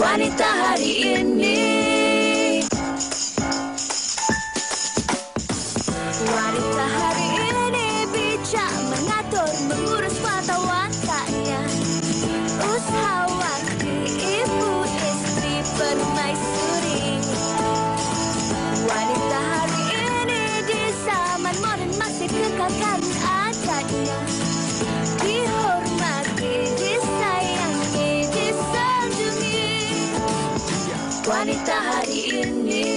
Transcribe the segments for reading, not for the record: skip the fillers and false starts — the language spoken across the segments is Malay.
Wanita hari ini. Wanita hari ini bijak mengatur, mengurus mata wataknya. Usahawati, ibu istri, permaisuri. Wanita hari ini di zaman modern masih kekalkan adatnya. Dihormati, disayangi, disanjungi. Wanita hari ini.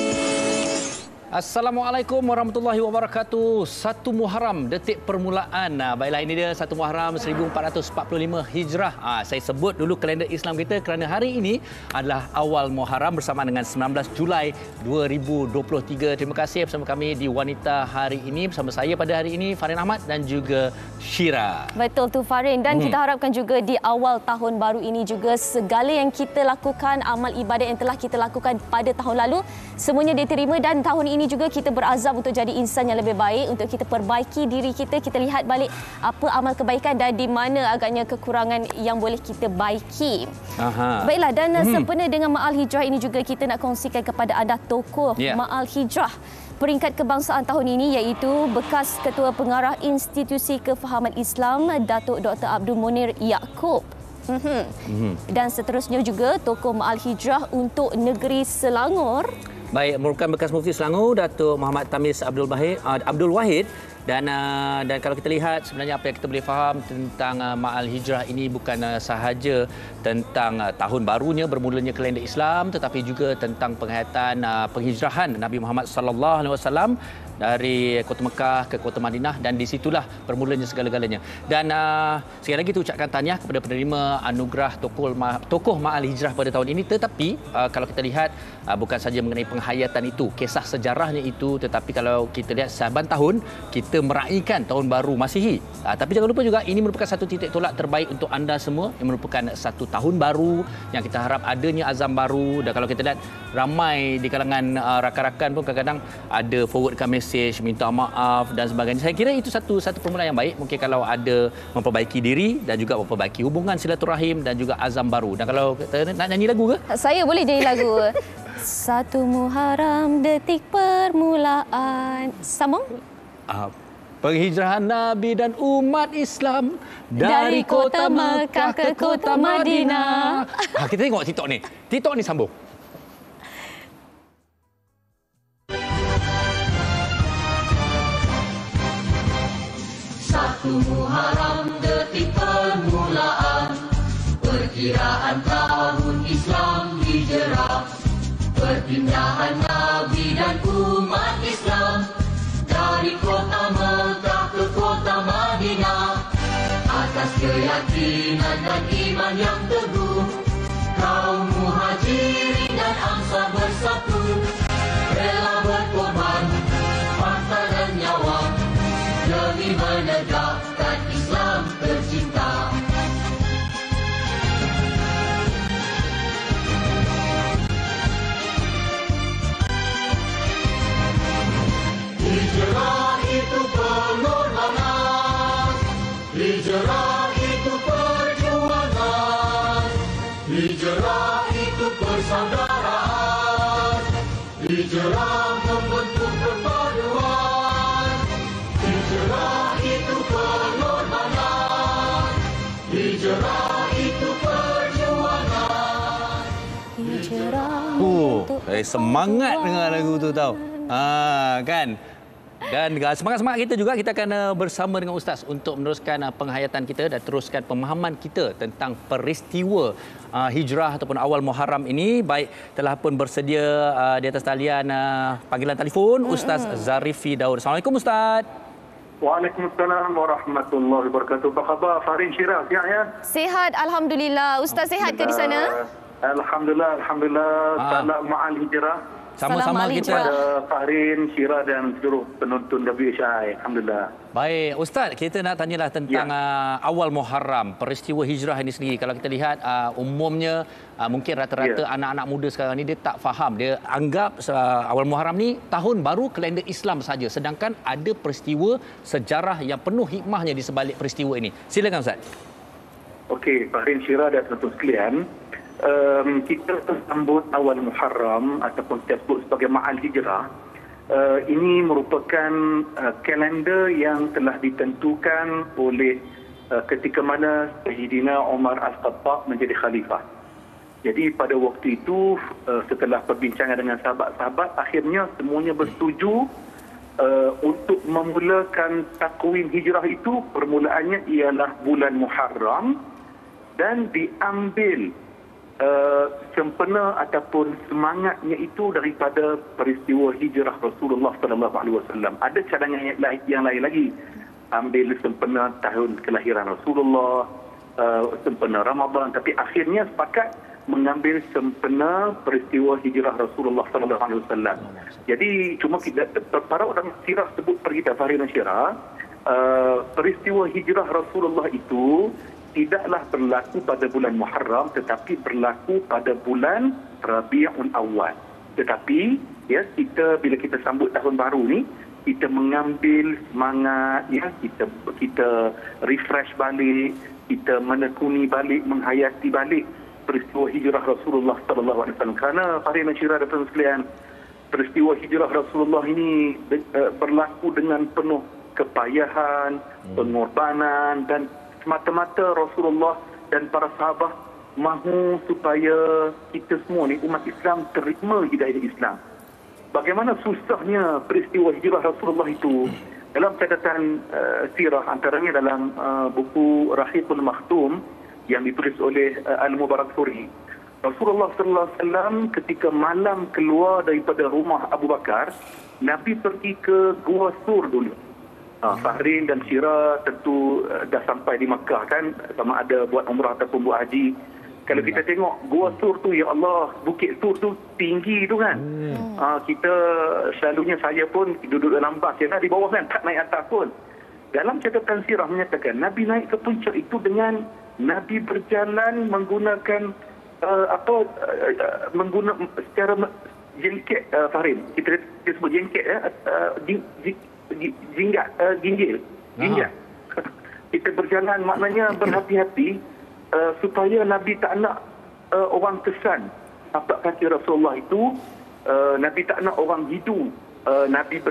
Assalamualaikum warahmatullahi wabarakatuh. 1 Muharram, detik permulaan. Baiklah, ini dia 1 Muharram 1445 Hijrah. Saya sebut dulu kalender Islam kita kerana hari ini adalah awal Muharram bersama dengan 19 Julai 2023. Terima kasih bersama kami di Wanita hari ini. Bersama saya pada hari ini Farin Ahmad dan juga Syira. Betul tu Farin, dan kita harapkan juga di awal tahun baru ini juga segala yang kita lakukan, amal ibadat yang telah kita lakukan pada tahun lalu semuanya diterima, dan tahun ini juga kita berazam untuk jadi insan yang lebih baik, untuk kita perbaiki diri kita, kita lihat balik apa amal kebaikan dan di mana agaknya kekurangan yang boleh kita baiki. Baiklah, dan sempena dengan Ma'al Hijrah ini juga kita nak kongsikan kepada anda tokoh Ma'al Hijrah peringkat kebangsaan tahun ini, iaitu bekas Ketua Pengarah Institusi Kefahaman Islam Datuk Dr. Abdul Munir Yaakob. Dan seterusnya juga tokoh Ma'al Hijrah untuk negeri Selangor. Baik, merupakan bekas Mufti Selangor Datuk Muhammad Tamis Abdul Wahid, dan kalau kita lihat sebenarnya apa yang kita boleh faham tentang Ma'al Hijrah ini bukan sahaja tentang tahun barunya bermulanya kalender Islam, tetapi juga tentang penghayatan penghijrahan Nabi Muhammad sallallahu alaihi wasallam dari Kota Mekah ke Kota Madinah, dan di situlah bermulanya segala-galanya. Dan sekali lagi kita ucapkan tahniah kepada penerima anugerah tokoh Ma'al Hijrah pada tahun ini. Tetapi kalau kita lihat bukan saja mengenai penghayatan itu, kisah sejarahnya itu, tetapi kalau kita lihat saban tahun kita meraihkan tahun baru Masihi. Tapi jangan lupa juga ini merupakan satu titik tolak terbaik untuk anda semua, yang merupakan satu tahun baru yang kita harap adanya azam baru. Dan kalau kita lihat ramai di kalangan rakan-rakan pun kadang-kadang ada forwardkan mesej minta maaf dan sebagainya. Saya kira itu satu permulaan yang baik. Mungkin kalau ada memperbaiki diri dan juga memperbaiki hubungan silaturahim dan juga azam baru. Dan kalau kita nak nyanyi lagu ke? Saya boleh nyanyi lagu. 1 Muharram, detik permulaan. Sambung. Penghijrahan Nabi dan umat Islam dari Kota Mekah ke Kota Madinah. Kita tengok TikTok ni. TikTok ni sambung. Satu Muharram, detik permulaan, perkiraan tahun Islam Hijrah, perpindahan Nabi dan umat Islam dari Kota Mekah ke Kota Madinah. Atas keyakinan dan iman yang teguh, kaum muhajirin dan ansar bersatu, rela berkorban harta dan nyawa demi menegakkan Islam tercinta. Hijrah itu pengorbanan, hijrah itu perjuangan, hijrah itu persaudaraan, hijrah membentuk perpaduan, hijrah itu pengorbanan, hijrah itu perjuangan. Semangat dengar lagu tu tahu. Kan? Dan semangat-semangat kita juga, kita akan bersama dengan Ustaz untuk meneruskan penghayatan kita dan teruskan pemahaman kita tentang peristiwa hijrah ataupun awal Muharram ini. Baik, telah pun bersedia di atas talian panggilan telefon Ustaz Zarifi Daud. Assalamualaikum Ustaz. Waalaikumsalam warahmatullahi wabarakatuh. Apa khabar Farin, Syira? Sihat ya? Sihat, alhamdulillah. Ustaz sihat ke di sana? Alhamdulillah. Salam Ma'al Hijrah. Sama-sama kita. Farin, Syira dan seluruh penonton WSI. Alhamdulillah. Baik, Ustaz, kita nak tanyalah tentang awal Muharram, peristiwa hijrah ini sendiri. Kalau kita lihat umumnya mungkin rata-rata anak-anak muda sekarang ni dia tak faham. Dia anggap awal Muharram ni tahun baru kalender Islam saja. Sedangkan ada peristiwa sejarah yang penuh hikmahnya di sebalik peristiwa ini. Silakan Ustaz. Okey, Farin, Syira dan penonton sekalian. kita sambut awal Muharram ataupun kita sebut sebagai Ma'al Hijrah. Ini merupakan kalender yang telah ditentukan oleh ketika mana Sayyidina Umar Al-Khattab menjadi khalifah. Jadi pada waktu itu setelah perbincangan dengan sahabat-sahabat, akhirnya semuanya bersetuju untuk memulakan takwim hijrah itu permulaannya ialah bulan Muharram dan diambil sempena ataupun semangatnya itu daripada peristiwa hijrah Rasulullah sallallahu alaihi wasallam. Ada cadangan yang lain lagi. Ambil sempena tahun kelahiran Rasulullah, sempena Ramadan, tapi akhirnya sepakat mengambil sempena peristiwa hijrah Rasulullah sallallahu alaihi wasallam. Jadi cuma para orang sirah sebut pergi Farid dan Syirah, peristiwa hijrah Rasulullah itu tidaklah berlaku pada bulan Muharram tetapi berlaku pada bulan Rabiul Awal. Tetapi ya, bila kita sambut tahun baru ni, kita mengambil semangat, ya, kita refresh balik, kita menekuni balik, menghayati balik peristiwa hijrah Rasulullah sallallahu alaihi wasallam. Kerana Farid dan Syirah dan sekalian, peristiwa hijrah Rasulullah ini berlaku dengan penuh kepayahan, pengorbanan, dan semata-mata Rasulullah dan para sahabat mahu supaya kita semua ni umat Islam terima hidayah Islam. Bagaimana susahnya peristiwa hijrah Rasulullah itu dalam catatan sirah, antaranya dalam buku Rahiqul Makhtum yang ditulis oleh Al-Mubarakfuri. Rasulullah sallallahu alaihi wasallam ketika malam keluar daripada rumah Abu Bakar, Nabi pergi ke Gua Sur dulu. Fahrin dan Syirah tentu dah sampai di Makkah kan, sama ada buat umrah ataupun buat haji. Kalau kita tengok Gua Sur tu, ya Allah, Bukit Sur tu tinggi tu kan. Kita selalunya, saya pun duduk dalam bas ya, di bawah kan, tak naik atas pun. Dalam catatan sirah menyatakan Nabi naik ke puncak itu dengan Nabi berjalan menggunakan menggunakan secara jengket, Fahrin. Kita sebut jengket ya, ginjil. Kita berjalan maknanya berhati-hati supaya Nabi tak nak orang kesan apa kaki Rasulullah itu, Nabi tak nak orang hidu Nabi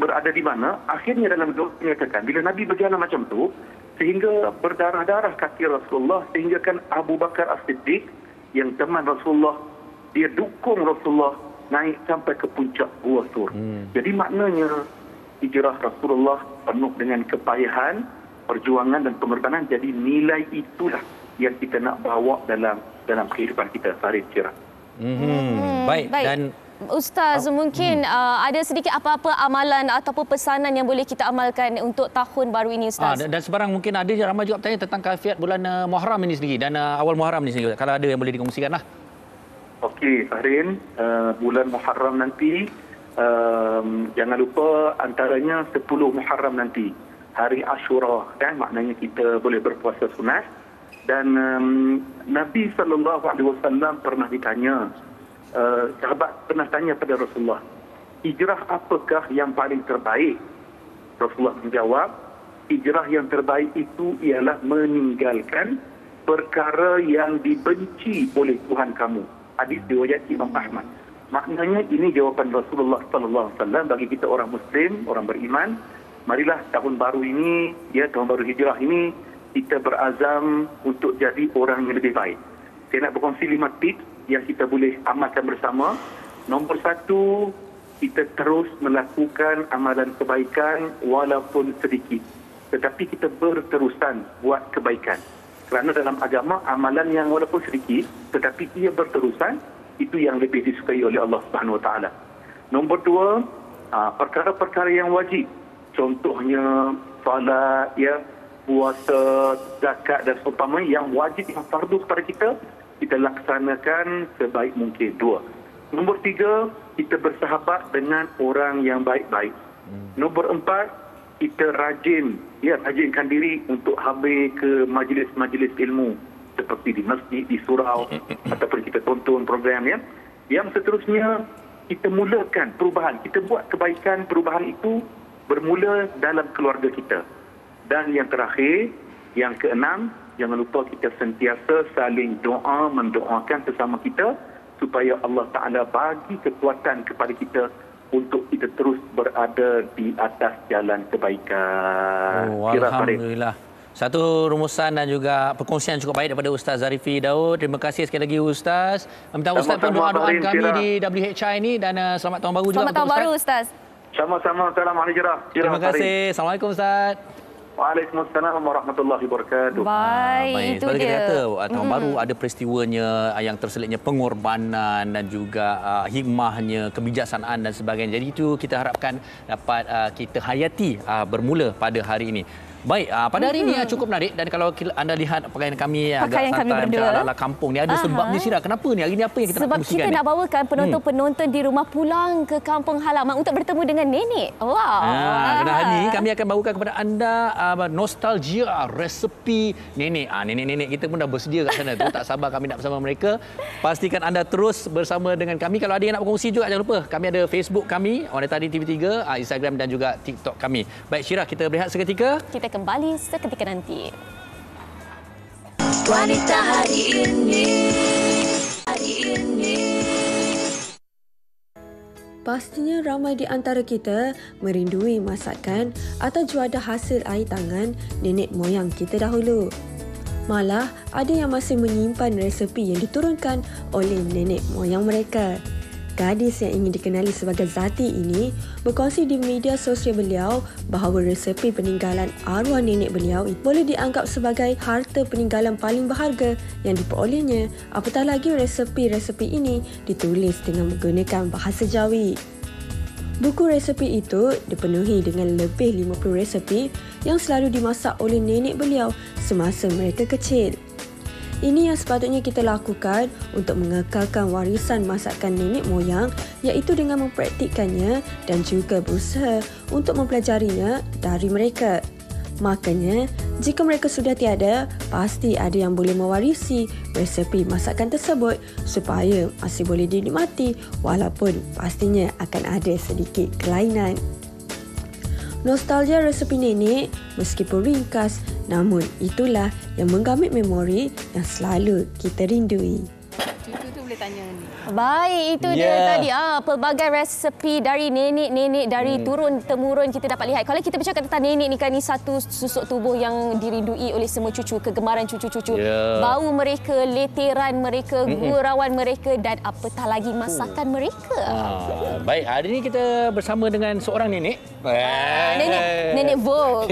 berada di mana. Akhirnya dalam doa menyatakan bila Nabi berjalan macam tu sehingga berdarah-darah kaki Rasulullah, sehingga kan Abu Bakar As-Siddiq yang teman Rasulullah, dia dukung Rasulullah naik sampai ke puncak Gua Sur. Jadi maknanya hijrah Rasulullah penuh dengan kepayahan, perjuangan dan pengorbanan. Jadi nilai itulah yang kita nak bawa dalam kehidupan kita, Farid, Syirah. Baik. Dan Ustaz, mungkin ada sedikit apa-apa amalan ataupun pesanan yang boleh kita amalkan untuk tahun baru ini, Ustaz? Dan sebarang mungkin ada ramai juga bertanya tentang kaifiat bulan Muharram ini sendiri dan awal Muharram ini sendiri. Kalau ada yang boleh dikongsikan lah. Okey, Farid, bulan Muharram nanti, jangan lupa antaranya 10 Muharram nanti, hari Ashura kan, maknanya kita boleh berpuasa sunat. Dan Nabi SAW pernah ditanya, sahabat pernah tanya pada Rasulullah, hijrah apakah yang paling terbaik? Rasulullah menjawab, hijrah yang terbaik itu ialah meninggalkan perkara yang dibenci oleh Tuhan kamu. Hadis riwayat Imam Ahmad. Maknanya ini jawapan Rasulullah sallallahu alaihi wasallam bagi kita orang Muslim, orang beriman. Marilah tahun baru ini, ya, tahun baru hijrah ini, kita berazam untuk jadi orang yang lebih baik. Saya nak berkongsi 5 tips yang kita boleh amalkan bersama. Nombor 1, kita terus melakukan amalan kebaikan walaupun sedikit. Tetapi kita berterusan buat kebaikan. Kerana dalam agama, amalan yang walaupun sedikit tetapi ia berterusan, itu yang lebih disukai oleh Allah Subhanahu Wa Taala. Nombor 2, perkara-perkara yang wajib. Contohnya solat, ya, puasa, zakat dan seumpamanya yang wajib, yang fardu kepada kita laksanakan sebaik mungkin. 2. Nombor 3, kita bersahabat dengan orang yang baik-baik. Nombor 4, kita rajinkan diri untuk hadir ke majlis-majlis ilmu seperti di masjid, di surau ataupun kita tonton program ya. Yang seterusnya, kita mulakan perubahan. Kita buat kebaikan, perubahan itu bermula dalam keluarga kita. Dan yang terakhir, yang ke-6, jangan lupa kita sentiasa saling mendoakan sesama kita supaya Allah Ta'ala bagi kekuatan kepada kita untuk kita terus berada di atas jalan kebaikan. Alhamdulillah. Satu rumusan dan juga perkongsian cukup baik daripada Ustaz Zarifi Daud. Terima kasih sekali lagi Ustaz. Minta Ustaz pun doa-doa kami di WHI ini dan selamat tahun baru juga. Selamat tahun baru Ustaz. Sama-sama. Assalamualaikum. Terima kasih. Assalamualaikum Ustaz. Waalaikumsalam warahmatullahi wabarakatuh. Baik, itu dia. Kita kata tahun baru ada peristiwanya yang terselitnya pengorbanan dan juga hikmahnya, kebijaksanaan dan sebagainya. Jadi itu kita harapkan dapat kita hayati bermula pada hari ini. Baik, pada hari ini cukup menarik dan kalau anda lihat pakaian kami agak santai macam ala-ala kampung ni ada sebabnya Syirah. Kenapa ni hari ni apa yang kita nak kongsikan? Sebab kita nak bawakan penonton-penonton di rumah pulang ke kampung halaman untuk bertemu dengan nenek. Wow. Kena hari ni kami akan bawakan kepada anda nostalgia resepi nenek. Nenek-nenek kita pun dah bersedia kat sana tu. Tak sabar kami nak bersama mereka. Pastikan anda terus bersama dengan kami. Kalau ada yang nak berkongsi juga jangan lupa kami ada Facebook kami Wanita Hari TV3, Instagram dan juga TikTok kami. Baik Syirah, kita berehat seketika. Kita kembali seketika nanti. Wanita hari ini. Pastinya ramai di antara kita merindui masakan atau juadah hasil air tangan nenek moyang kita dahulu. Malah ada yang masih menyimpan resepi yang diturunkan oleh nenek moyang mereka. Gadis yang ingin dikenali sebagai Zati ini berkongsi di media sosial beliau bahawa resepi peninggalan arwah nenek beliau boleh dianggap sebagai harta peninggalan paling berharga yang diperolehnya, apatah lagi resepi-resepi ini ditulis dengan menggunakan bahasa Jawi. Buku resepi itu dipenuhi dengan lebih 50 resepi yang selalu dimasak oleh nenek beliau semasa mereka kecil. Ini yang sepatutnya kita lakukan untuk mengekalkan warisan masakan nenek moyang, iaitu dengan mempraktikkannya dan juga berusaha untuk mempelajarinya dari mereka. Makanya, jika mereka sudah tiada, pasti ada yang boleh mewarisi resepi masakan tersebut supaya masih boleh dinikmati walaupun pastinya akan ada sedikit kelainan. Nostalgia resepi nenek meskipun ringkas, namun itulah yang menggamit memori yang selalu kita rindui. Cucu tu boleh tanya ni. Baik, itu dia tadi pelbagai resepi dari nenek-nenek dari turun-temurun kita dapat lihat. Kalau kita bercakap tentang nenek ni kan, ni satu susuk tubuh yang dirindui oleh semua cucu, kegemaran cucu-cucu. Bau mereka, leteran mereka, gurauan mereka dan apatah lagi masakan mereka. Baik, hari ini kita bersama dengan seorang nenek. Nenek Vogue.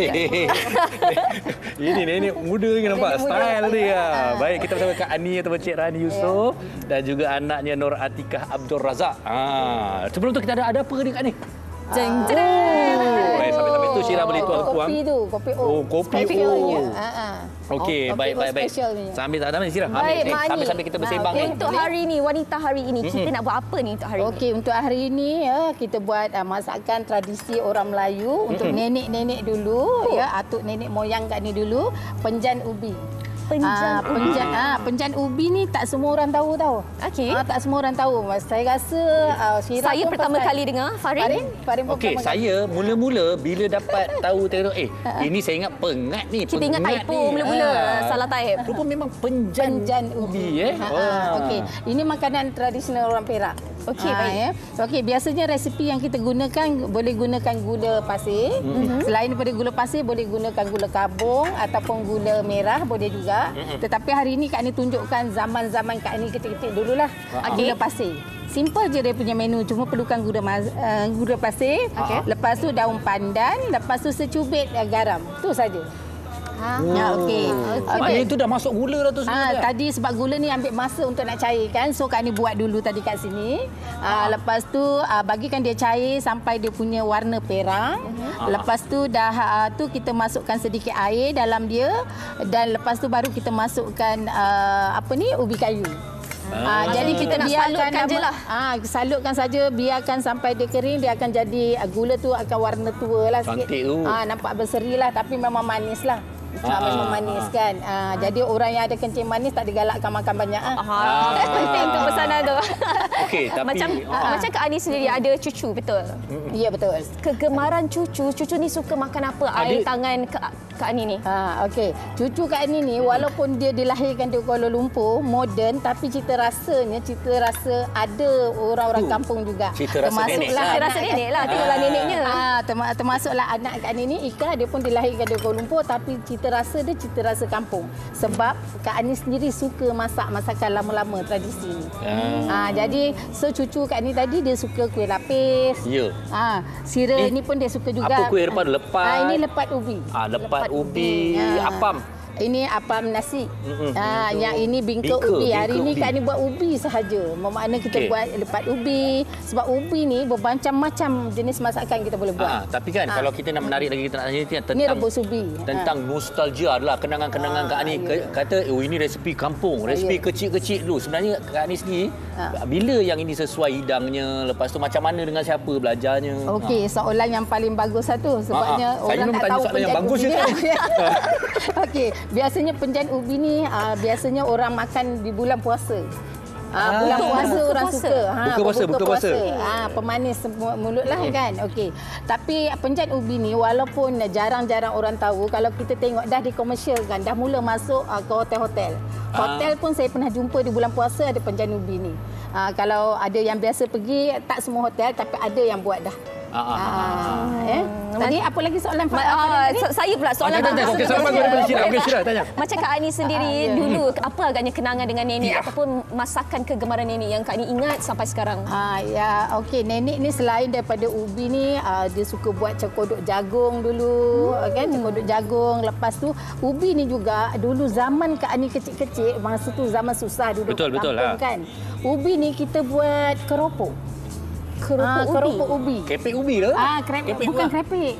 Ini nenek muda ni nampak style dia. Baik, kita bersama Kak Ani atau Cik Rani Yusof dan juga anaknya Nur Atikah Abdul Razak. Sebelum tu kita ada apa ni Kak Ni? Sampai-sampai tu Syirah boleh tuang. Kopi tu, kopi O. Oh, kopi O. Okey, baik. Sambil Syirah. Sambil kita bersembang ni. Untuk hari ni, wanita hari ini, kita nak buat apa ni untuk hari ni? Okey, untuk hari ini kita buat masakan tradisi orang Melayu untuk nenek-nenek dulu, atuk nenek moyang kat ni dulu, penjan ubi. Penjan ubi ni tak semua orang tahu tau. Okey. Tak semua orang tahu. Saya rasa Syirah saya pertama kali dengar. Farin okey, saya mula-mula bila dapat tahu ini saya ingat pengat ni. Kita ingat typo mula-mula salah type. Rupa memang penjan ubi Okey, ini makanan tradisional orang Perak. Okey, baik. Okey, biasanya resipi yang kita gunakan boleh gunakan gula pasir. Selain daripada gula pasir boleh gunakan gula kabung ataupun gula merah boleh juga. Tetapi hari ini Kak Ni tunjukkan zaman-zaman Kak Ni kecil-kecil dululah. Gula pasir. Simple je dia punya menu, cuma perlukan gula pasir. Lepas tu daun pandan, lepas tu secubit garam. Tu saja. Okey. Itu dah masuk gula dah tu sebenarnya. Tadi sebab gula ni ambil masa untuk nak cairkan. So Kak Ni buat dulu tadi kat sini. Lepas tu bagikan dia cair sampai dia punya warna perang. Lepas tu dah kita masukkan sedikit air dalam dia dan lepas tu baru kita masukkan ubi kayu. Jadi kita nak salutkan je lah. Salutkan saja, biarkan sampai dia kering, dia akan jadi gula tu akan warna tua lah sikit. Cantik tu. Nampak berseri lah tapi memang manis lah. Memang manis kan. Jadi orang yang ada kencing manis tak digalakkan makan banyak. Penting untuk pesanan tu. Okey, tapi macam Kak Ani sendiri ada cucu, betul? Ya, betul. Kegemaran cucu ni suka makan apa? Air tangan Kak Ani ni. Okey. Cucu Kak Ani ni walaupun dia dilahirkan di Kuala Lumpur, moden, tapi cita rasa ada orang-orang kampung juga. Cita rasa nenek. Cita rasa nenek lah, tengoklah neneknya. Termasuklah anak Kak Ani ni, Ika, dia pun dilahirkan di Kuala Lumpur, tapi cita rasa dia cita rasa kampung. Sebab Kak Ani sendiri suka masak masakan lama-lama tradisi ni. Jadi cucu Kak Ani tadi dia suka kuih lapis. Ya. Sira ni pun dia suka juga. Apa kuih lepat? Ini lepat ubi. Lepat ubi, apam. Ini apam nasi. Yang ini bingka ubi. Hari ini Kak Ani buat ubi sahaja. Bermakna kita buat lepat ubi. Sebab ubi ni bermacam-macam jenis masakan kita boleh buat. Tapi kan kalau kita nak menarik lagi, kita nak tanya tentang ini rebus ubi. Tentang nostalgia adalah kenangan-kenangan Kak Ani kata ini resepi kampung, resepi kecil-kecil dulu. Sebenarnya Kak Ani sendiri bila yang ini sesuai hidangnya, lepas tu macam mana dengan siapa belajarnya? Okey, soalan yang paling bagus satu sebabnya orang tak tahu yang bagus je. Okey, biasanya penjan ubi ni biasanya orang makan di bulan puasa. Bulan puasa orang suka. Buka puasa. Pemanis mulut lah kan. Okey. Tapi penjan ubi ni walaupun jarang-jarang orang tahu, kalau kita tengok dah dikomersialkan, dah mula masuk ke hotel-hotel. Hotel pun saya pernah jumpa di bulan puasa ada penjan ubi ni. Kalau ada yang biasa pergi, tak semua hotel tapi ada yang buat dah. Tadi apa lagi soalan? Saya pula soalan. Okey, Syirah tanya. Macam Kak Ani sendiri dulu, apa agaknya kenangan dengan nenek ataupun masakan kegemaran nenek yang Kak Ani ingat sampai sekarang? Okey, nenek ni selain daripada ubi ni, dia suka buat cekodok jagung dulu, kan? Cekodok jagung. Lepas tu ubi ni juga dulu zaman Kak Ani kecil-kecil, masa tu zaman susah duduk kampung kan. Ubi ni kita buat keropok. Keropok ubi. Krepek ubi ke? Bukan krepek.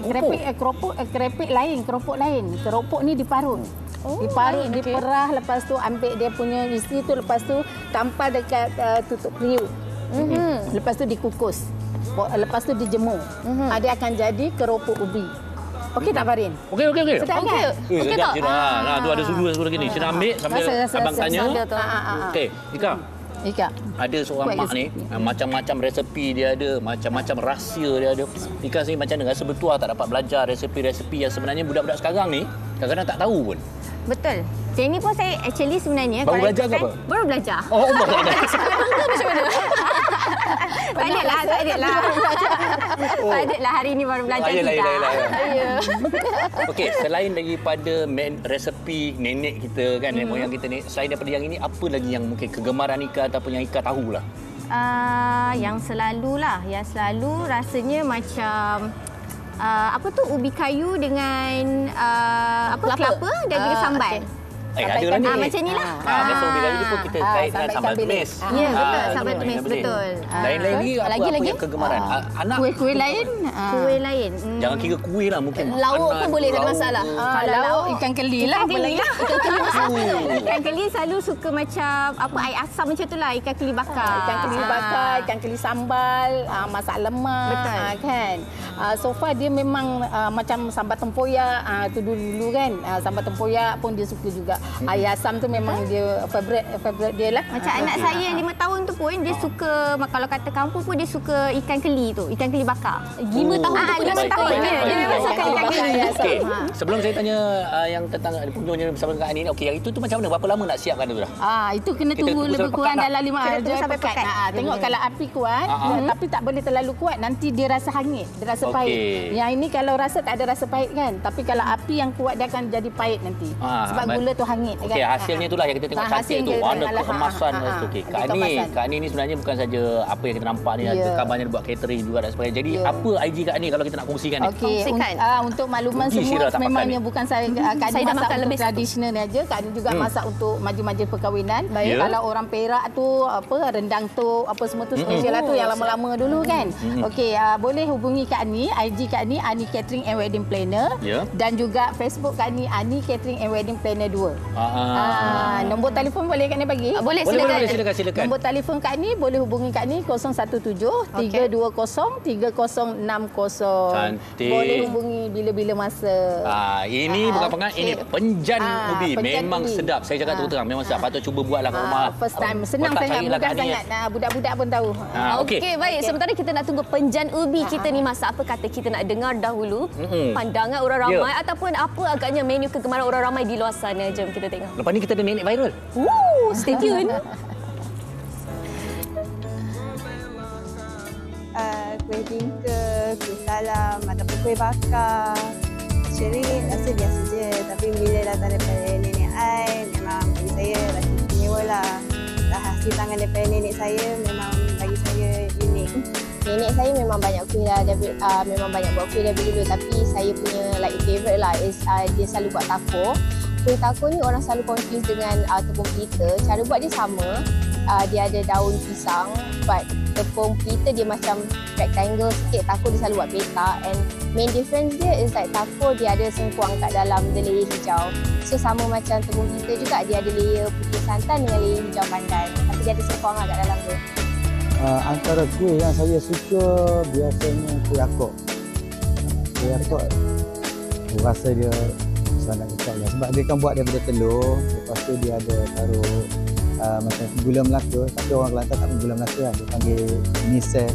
Krepek lain, keropok lain. Keropok ni diparut. Diperah, lepas tu ambil dia punya isi tu, lepas tu tampal dekat tutup periuk. Lepas tu dikukus. Lepas tu dijemur. Dia akan jadi keropok ubi. Okey tak Farin? Okey. Sedap kan? Okey tak? Tu ada sudu lagi ni. Syirah ambil sambil abang tanya. Okey, Ika, ada seorang mak ni, macam-macam resepi dia ada, macam-macam rahsia dia ada. Ika sendiri macam mana rasa bertuah tak dapat belajar resepi-resepi yang sebenarnya budak-budak sekarang ni kadang-kadang tak tahu pun. Betul. Yang ni pun saya actually sebenarnya baru belajar ke apa? Baru belajar. Baru belajar. Macam mana? Tak ada lah hari ni baru belajar juga. Ya. Okey, selain daripada resepi nenek kita kan, nenek moyang kita ni, selain daripada yang ini, apa lagi yang mungkin kegemaran Ika ataupun yang Ika tahulah? Yang selalu rasanya macam ubi kayu dengan kelapa dan juga sambal. Ada lah ni. Macam ni lah. Biasa ubi kayu ni pun kita kait dengan sambal tumis. Ya, betul. Sambal tumis, betul. Lain-lain lagi apa yang kegemaran? Anak kuih lain. Kuih lain. Jangan kira kuih lah, mungkin lauk pun boleh, tak ada masalah. Kalau lauk ikan keli lah. Ikan keli selalu suka macam air asam macam tu lah. Ikan keli bakar. Ikan keli sambal, masak lemak. Betul. Kan? So far dia memang macam sambal tempoyak. Tu dulu kan. Sambal tempoyak pun dia suka juga. Air asam tu memang dia favorite dia lah. Macam anak saya yang 5 tahun tu pun dia suka, kalau kata kampung pun dia suka ikan keli tu, ikan keli bakar. 5 tahun tu pun 5 tahun dia memang suka ikan keli. Okey, sebelum saya tanya yang tentang punyonya bersama dengan Kak Ani, okey, yang itu tu macam mana? Berapa lama nak siapkan tu dah? Itu kena tunggu lebih kurang dalam 5 hari sampai pekat. Tengok kalau api kuat, tapi tak boleh terlalu kuat, nanti dia rasa hangit, dia rasa pahit. Yang ini kalau rasa tak ada rasa pahit kan, tapi kalau api yang kuat dia akan jadi pahit nanti. Sebab gula tu hangit. Okey, hasilnya itulah yang kita tengok cantik tu. Warna keemasan tu. Okey, Kak Ani ni sebenarnya bukan saja apa yang kita nampak ni, ada kabarnya buat catering juga dan sebagainya. Jadi apa IG Kak Ani kalau kita nak kongsikan ni? Okey, untuk makluman semua memangnya bukan saya Kak Ani masak lebih tradisional ni aja. Kak Ani juga masak untuk majlis-majlis perkahwinan. Kalau orang Perak tu rendang tu apa semua tu spesial lah tu yang lama-lama dulu kan. Okey, boleh hubungi Kak Ani, IG Kak Ani, Ani Catering and Wedding Planner, dan juga Facebook Kak Ani, Ani Catering and Wedding Planner 2. Nombor telefon boleh Kak Ni bagi? Boleh, Boleh, silakan. silakan. Nombor telefon Kak Ni boleh hubungi Kak Ni 017-320-3060. Cantik. Boleh hubungi bila-bila masa. Ini bukan pengat, ini penjan ubi. penjan Memang ubi. sedap. Saya cakap terus terang, memang sedap. Patut cuba buatlah kat rumah. First time. Senang Otak sangat, carilah mudah Kak Ni. sangat. Budak-budak pun tahu. Okey, baik. Sementara kita nak tunggu penjan ubi kita ni masak apa, kata kita nak dengar dahulu pandangan orang ramai ataupun apa agaknya menu kegemaran orang ramai di luar sana. Jom kita tengok. Lepas ni kita ada nenek viral. Stay tune. Kuih bingka, kuih salam ataupun kuih bakar. Actually rasa biasa je, tapi bila datang daripada nenek I, memang bagi saya rasa istimewa lah. Hasil tangan daripada nenek saya memang bagi saya unik. Nenek saya memang banyak kuih lah, memang banyak buat kuih dari dulu, tapi saya punya favourite lah is dia selalu buat taco. Kuih taco ni orang selalu confuse dengan tepung pelita. Cara buat dia sama. Dia ada daun pisang, but tepung pelita dia macam rectangle sikit. Taco dia selalu buat petak, and main difference dia is taco dia ada sengkuang kat dalam, dia layer hijau. So sama macam tepung pelita juga, dia ada layer putih santan dengan layer hijau pandan. Tapi dia ada sengkuang kat dalam tu. Antara kuih yang saya suka biasanya kuih akok. Kuih akok, saya rasa dia sangat cocok lah. Sebab dia kan buat daripada telur, lepas tu dia ada taruh macam gula Melaka, tapi orang Kelantan tak panggil gula Melaka lah, dia panggil niseh.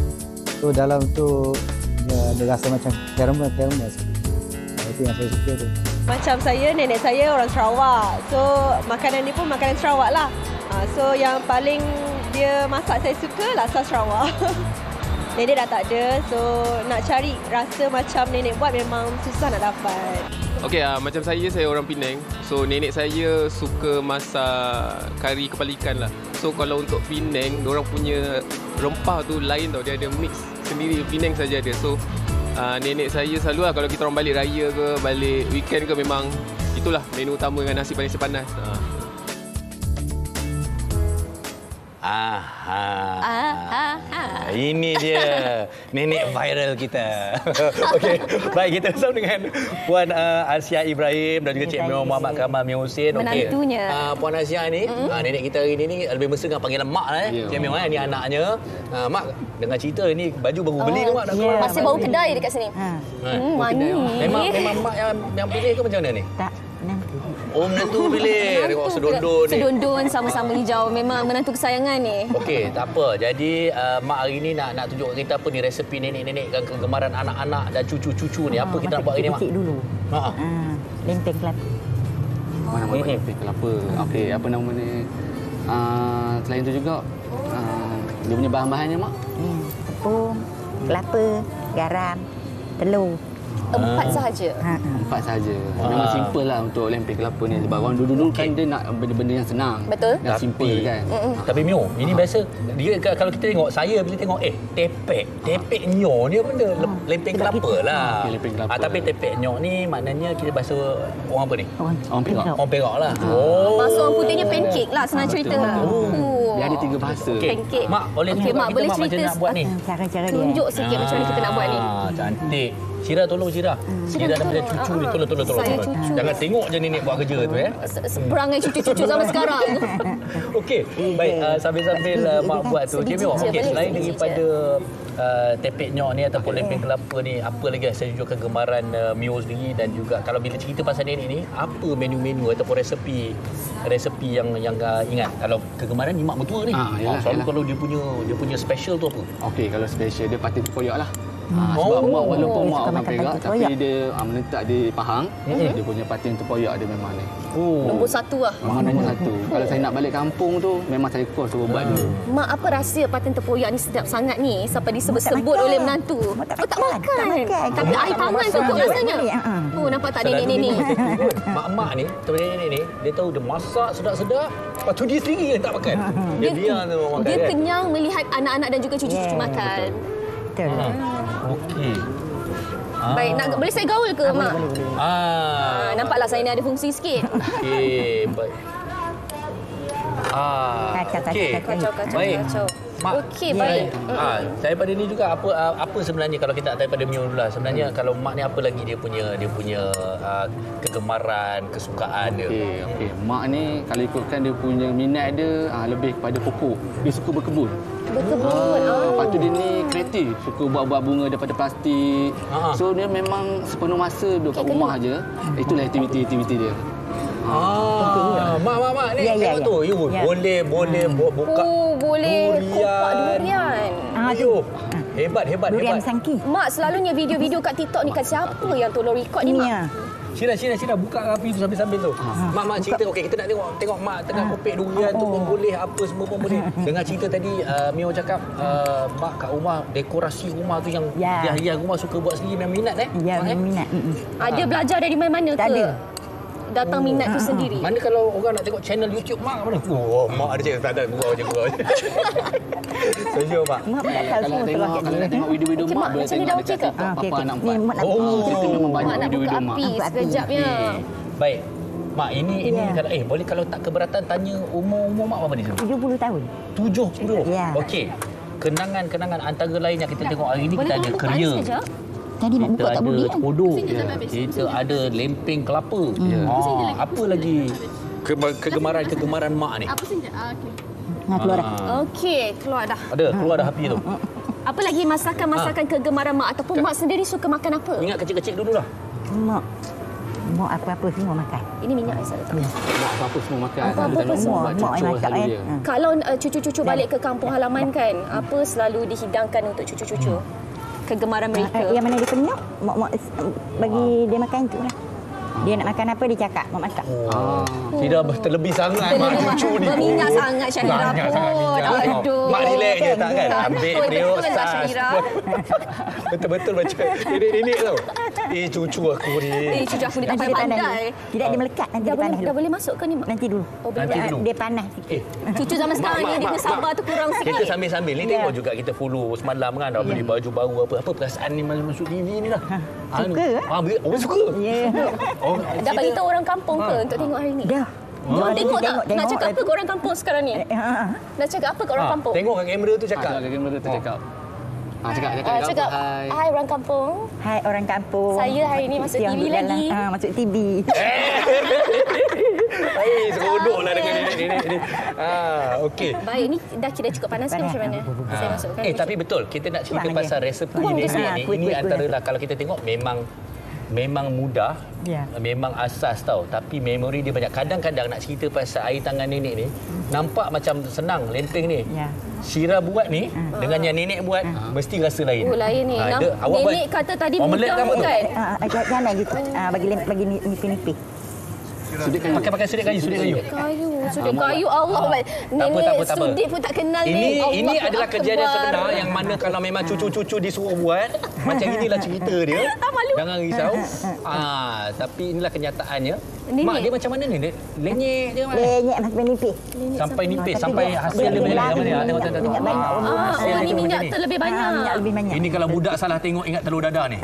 So dalam tu dia ada rasa macam caramel. Itu yang saya suka tu. Macam saya, nenek saya orang Sarawak. So makanan ni pun makanan Sarawak lah. So yang paling dia masak saya suka laksa Sarawak. Nenek dah tak ada, so nak cari rasa macam nenek buat memang susah nak dapat. Okey, macam saya orang Penang. So nenek saya suka masak kari kepala ikan lah. So kalau untuk Penang, diorang punya rempah tu lain tau. Dia ada mix sendiri, Penang saja ada. So nenek saya selalu lah kalau kita orang balik raya ke, balik weekend ke, memang itulah menu utama dengan nasi panis panas. Ini dia nenek viral kita. Okey, baik, kita bersama dengan Puan Asia Ibrahim dan juga Cik Muhammad Kamal Mia Hussein. Menantunya. Puan Asia ni, nenek kita hari ni lebih mesra dengan panggilan mak lah. Cik Mia ni anaknya. Mak, dengar cerita ni baju baru beli ke mak? Masih baru kedai dekat sini. Manis. Memang mak yang pilih ke macam mana ni? Tak. Menantu pilih. Tengok sedondon ni. Sedondon sama-sama hijau. Memang menantu kesayangan ni. Okey, tak apa. Jadi mak hari ni nak tunjuk kita apa ni resepi nenek-nenek dan kegemaran anak-anak dan cucu-cucu ni. Apa kita nak buat hari ni, mak? Kecil dulu. Lempeng kelapa. Mana buat lempeng kelapa. Okey, apa nama ni? Selain tu juga dia punya bahan-bahannya, mak? Tepung, kelapa, garam, telur. 4 sahaja. 4 sahaja. Memang simple lah untuk lempeng kelapa ni. Sebab orang dulu kan dia nak benda-benda yang senang. Betul. Yang simple kan. Tapi Mio, ini biasa dia kalau kita tengok, saya bila tengok tepek nyok ni apa benda? Lempeng kelapa lah. Lempeng kelapa. Tapi tepek nyok ni maknanya kita bahasa orang apa ni? Orang Perak. Orang Perak lah. Bahasa orang putihnya pancake lah, senang cerita. Dia ada 3 bahasa. Pancake. Mak, boleh tunjuk Mak, kita boleh mak macam cerita nak buat ni? Cara-cara dia. Tunjuk sikit macam mana kita nak buat ni. Cantik. Syirah, tolong Syirah. Syirah daripada cucu ni. Tolong. Saya cucu. Jangan tengok je nenek buat kerja tu. Perangai cucu-cucu zaman sekarang. Okey, baik. Sambil-sambil mak buat tu. Cik Mio, selain daripada tepek nyok ni ataupun lempeng kelapa ni, apa lagi saya juga kegemaran Mio sendiri, dan juga kalau bila cerita pasal nenek ni, apa menu-menu ataupun resepi yang ingat? Kalau kegemaran ni mak mertua ni. Selalu kalau dia punya special tu apa? Okey, kalau special dia patin tempoyak lah. Sebab mak walaupun mak orang Perak, tapi dia menetap di Pahang, dia punya patin tempoyak dia memang ni. Nombor 1 lah. Nombor 1. Kalau saya nak balik kampung tu, memang saya call suruh buat dulu. Mak, apa rahsia patin tempoyak ni sedap sangat ni sampai disebut-sebut oleh menantu? Tak makan. Tapi air tangan cukup rasanya. Nampak tak nenek ni? Mak-mak ni, atau nenek ni, dia tahu dia masak sedap-sedap, lepas tu dia sendiri yang tak makan. Dia biar tu makan. Dia kenyang melihat anak-anak dan juga cucu-cucu makan. Okey. Baik, boleh saya gaul ke, Mak? Boleh. Nampaklah saya ni ada fungsi sikit. Okey, baik. Okey. Baik. Mak, Okey, baik. daripada ni juga apa sebenarnya kalau kita daripada Mio dulu lah. Sebenarnya kalau Mak ni apa lagi dia punya kegemaran, kesukaan dia. Okey. Mak ni kalau ikutkan dia punya minat dia lebih kepada pokok. Dia suka berkebun. Lepas tu dia ni kreatif, suka buat-buat bunga daripada plastik. So dia memang sepenuh masa duduk kat rumah aje. Itulah aktiviti-aktiviti dia. Mak ni tengok tu. Boleh buka durian. Hebat. Durian sangki. Mak selalunya video-video kat TikTok ni kat siapa yang tolong record ni, Mak? Sila buka api tu sambil-sambil tu. Mak cerita okey kita nak tengok Mak tengah kopek durian tu pun boleh, apa semua pun boleh. Dengar cerita tadi Mio cakap Mak kat rumah dekorasi rumah tu yang hias rumah suka buat sendiri, memang minat Ya, minat. Ada belajar dari mana-mana ke? Tak ada. Datang minat tu sendiri. Mana kalau orang nak tengok channel YouTube Mak mana? Mak ada cakap tak gurau je. Setuju Mak. Kalau nak tengok video-video Mak boleh tengok dekat TikTok Papa Anak 4. Kita memang banyak video-video Mak. Sekejapnya. Baik. Mak ini kalau boleh kalau tak keberatan tanya umur Mak berapa ni? 70 tahun. 70. Okey. Kenangan antara lain yang kita tengok hari ni kita ada keria. Tadi nak buka tak boleh kan? Kodok. Kita ada lempeng kelapa. Apa lagi kegemaran Mak ni? Apa saja? Okey. Keluar dah. Okey, keluar dah. Keluar dah api tu. Apa lagi masakan kegemaran Mak ataupun Mak sendiri suka makan apa? Ingat kecil-kecil dululah. Mak apa-apa semua makan. Ini minyak saya tak. Mak apa-apa semua makan. Apa-apa semua Mak masak Kalau cucu-cucu balik ke kampung halaman kan, apa selalu dihidangkan untuk cucu-cucu? Kegemaran mereka. Yang mana dia penyok, mak bagi dia makan tu lah. Dia nak makan apa dia cakap, mak masak. Tidak terlebih sangat Mak cucu ni. Berminyak sangat Syahira pun. Aduh. Mak relax je tak kan? Ambil dia sas. Betul-betul macam nenek tu. Cucu aku ni. Cucu aku ni tak pandai. Tidak dia melekat nanti dia panas. Dah boleh masuk ke ni Mak? Nanti dulu. Dia panas sikit. Cucu zaman sekarang ni dia sabar tu kurang sikit. Kita sambil-sambil ni tengok juga kita follow semalam kan dah beli baju baru apa perasaan ni masuk TV ni lah. Suka ke? Suka. Dah bagi tahu orang kampung ke untuk tengok hari ni? Dah. Jom tengok tak? Nak cakap apa ke orang kampung sekarang ni? Nak cakap apa ke orang kampung? Tengok kat kamera tu cakap. Kat kamera tu cakap. Cakap hai orang kampung. Hai orang kampung. Saya hari ni masuk TV lagi. Masuk TV. Seronoklah dengan nenek ni. Okey. Baik, ni dah kira cukup panas ke macam mana? Saya masukkan. Tapi betul, kita nak cerita pasal resepi nenek ni. Ini antara kalau kita tengok memang mudah, memang asas tau, tapi memori dia banyak. Kadang-kadang nak cerita pasal air tangan nenek ni nampak macam senang lempeng ni. Syira buat ni dengan yang nenek buat mesti rasa lain. Lain ni. Nenek kata tadi mudah kan? Jangan gitu. Bagi nipis-nipis. Pakai sudik kayu. Sudik kayu Allah. Nenek sudik pun tak kenal ni. Ini adalah kejadian sebenar yang mana kalau memang cucu-cucu disuruh buat macam inilah cerita dia. Jangan risau. Tapi inilah kenyataannya. Mak dia macam mana ni? Lenyek je mana? Lenyek sampai nipis. Sampai nipis, sampai hasil dia macam mana? Tengok. Ni minyak terlebih banyak. Ini kalau budak salah tengok ingat telur dadah ni.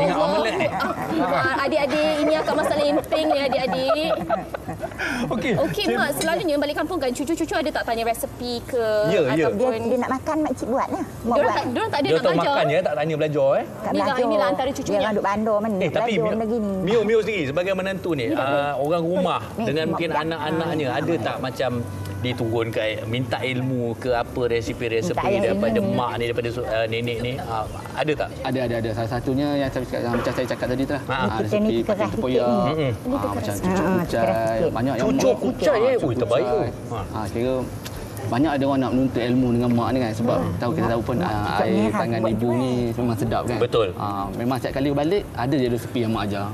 Ingat omelet ni. Adik-adik, ini akan masak lempeng ni adik-adik. Okey Mak, selalunya balik kampung kan cucu-cucu ada tak tanya resepi ke ataupun dia nak makan makcik buat lah. Diorang tak ada nak belajar. Makan je tak tanya belajar Tak belajar. Inilah antara cucunya. Dia duduk bandar mana. Tapi Mio sendiri sebagai menantu ni, orang rumah dengan mungkin anak-anaknya ada tak macam diturun ke minta ilmu ke apa resepi-resepi daripada mak ni, daripada nenek ni, ada tak? Ada. Salah satunya yang macam saya cakap tadi tu lah. Resepi pakai tempoyak. Macam cucuk kucai. Banyak yang cucuk kucai terbaik tu. Kira banyak ada orang nak menuntut ilmu dengan mak ni kan, sebab kita tahu pun air tangan ibu ni memang sedap kan. Betul. Memang setiap kali balik ada je resepi yang mak ajar.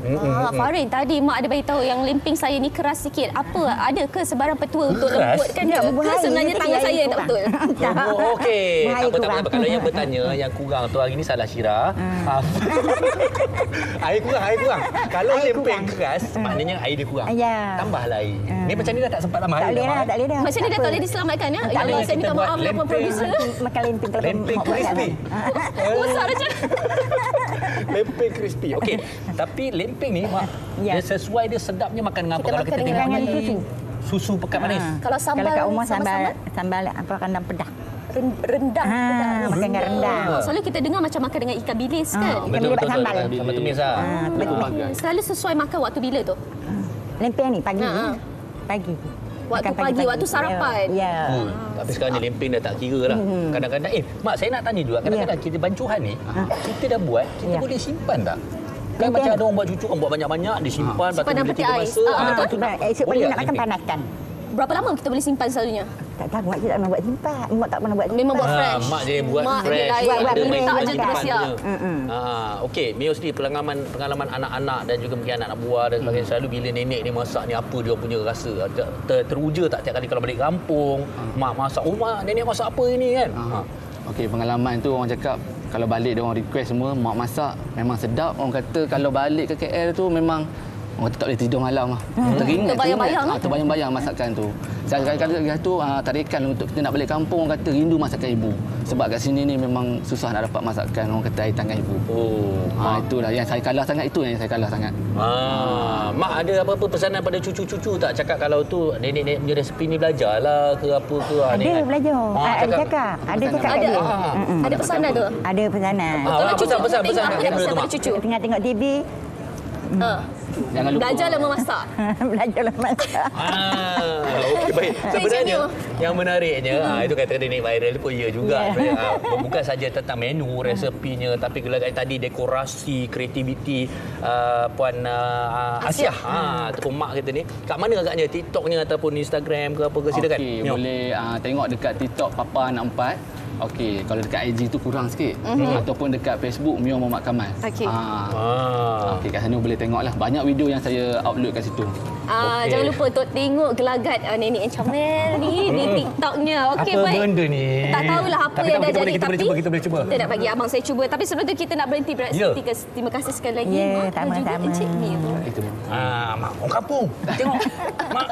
Farid, tadi mak ada beritahu yang lempeng saya ni keras sikit. Apa ada ke sebarang petua untuk lembutkan dia? Ke sebenarnya tangan saya yang tak betul? Okey. Tak apa. Kalau yang bertanya yang kurang tu hari ni salah Syira. Air kurang. Kalau lempeng keras maknanya air dia kurang. Tambahlah air. Ni macam ni dah tak sempat lama hari. Tak boleh dah. Macam ni dah tak boleh diselamatkan ya? Ya Allah, saya minta maaf lah producer. Makan lempeng crispy. Besar aja. Lempeng crispy. Okey. Tapi lempeng ni mak, dia sesuai dia sedapnya makan dengan apa kalau kita tengok ni. susu pekat manis. Kalau sambal, Kalau kat rumah sambal apa rendang pedas. Rendang. Makan dengan rendang. Selalu kita dengar macam makan dengan ikan bilis kan? Ikan bilis sambal. Sambal tumis lah. Selalu sesuai makan waktu bila tu? Lempeng ni pagi. Pagi. Waktu pagi, waktu sarapan. Ya. Tapi sekarang ni lempeng dah tak kira lah. Kadang-kadang, Mak saya nak tanya juga. Kadang-kadang kita bancuhan ni, kita dah buat, kita boleh simpan tak? Kan macam ada orang buat cucu, orang buat banyak-banyak, disimpan. Simpan dalam peti ais. Esok pagi nak makan panaskan. Berapa lama kita boleh simpan selalunya? Tak tahu, mak tak pernah buat simpan. Mak tak pernah buat. Memang buat fresh. Mak dia buat fresh. Buat minta aja terus siap. Okey, Mio sendiri pengalaman anak-anak dan juga mungkin anak buah dan sebagainya. Selalu bila nenek ni masak ni, apa dia punya rasa? Teruja tak tiap kali kalau balik kampung, mak masak, mak nenek masak apa ini kan? Okey, pengalaman tu orang cakap kalau balik dia orang request semua mak masak memang sedap. Orang kata kalau balik ke KL tu memang orang tak boleh tidur malam lah. Teringat. Terbayang-bayang masakan tu. Kadang-kadang tu tarikan untuk kita nak balik kampung, orang kata rindu masakan ibu. Sebab kat sini ni memang susah nak dapat masakan orang kata air tangan ibu. Itulah yang saya kalah sangat, Mak ada apa-apa pesanan pada cucu-cucu tak? Cakap kalau tu nenek punya resipi ni belajarlah ke apa ke? Ada belajar. Ada cakap. Ada pesanan tu? Ada pesanan. Pesan pada cucu. Tengah tengok TV. Jangan lupa. Belajarlah memasak. Belajarlah memasak. Okey, baik. Sebenarnya yang menariknya, itu kata nenek viral pun ya juga. Bukan saja tentang menu, resepinya, tapi tadi dekorasi, kreativiti Puan Asiah. Ataupun mak kita ni. Kat mana agaknya? TikToknya ataupun Instagram ke apa ke? Silakan. Okey, boleh tengok dekat TikTok Papa Anak 4. Okey, kalau dekat IG tu kurang sikit. Ataupun dekat Facebook Mio Muhammad Kamal. Okey, kat sana boleh tengoklah. Banyak video yang saya upload kat situ. Jangan lupa untuk tengok gelagat nenek yang comel ni di TikToknya. Okey, baik. Apa benda ni? Tak tahulah apa yang dah jadi, tapi kita boleh cuba. Kita nak bagi abang saya cuba. Tapi sebelum tu kita nak berhenti bereaksi. Terima kasih sekali lagi. Sama-sama. Encik Mio. Mak orang kampung. Tengok. Mak.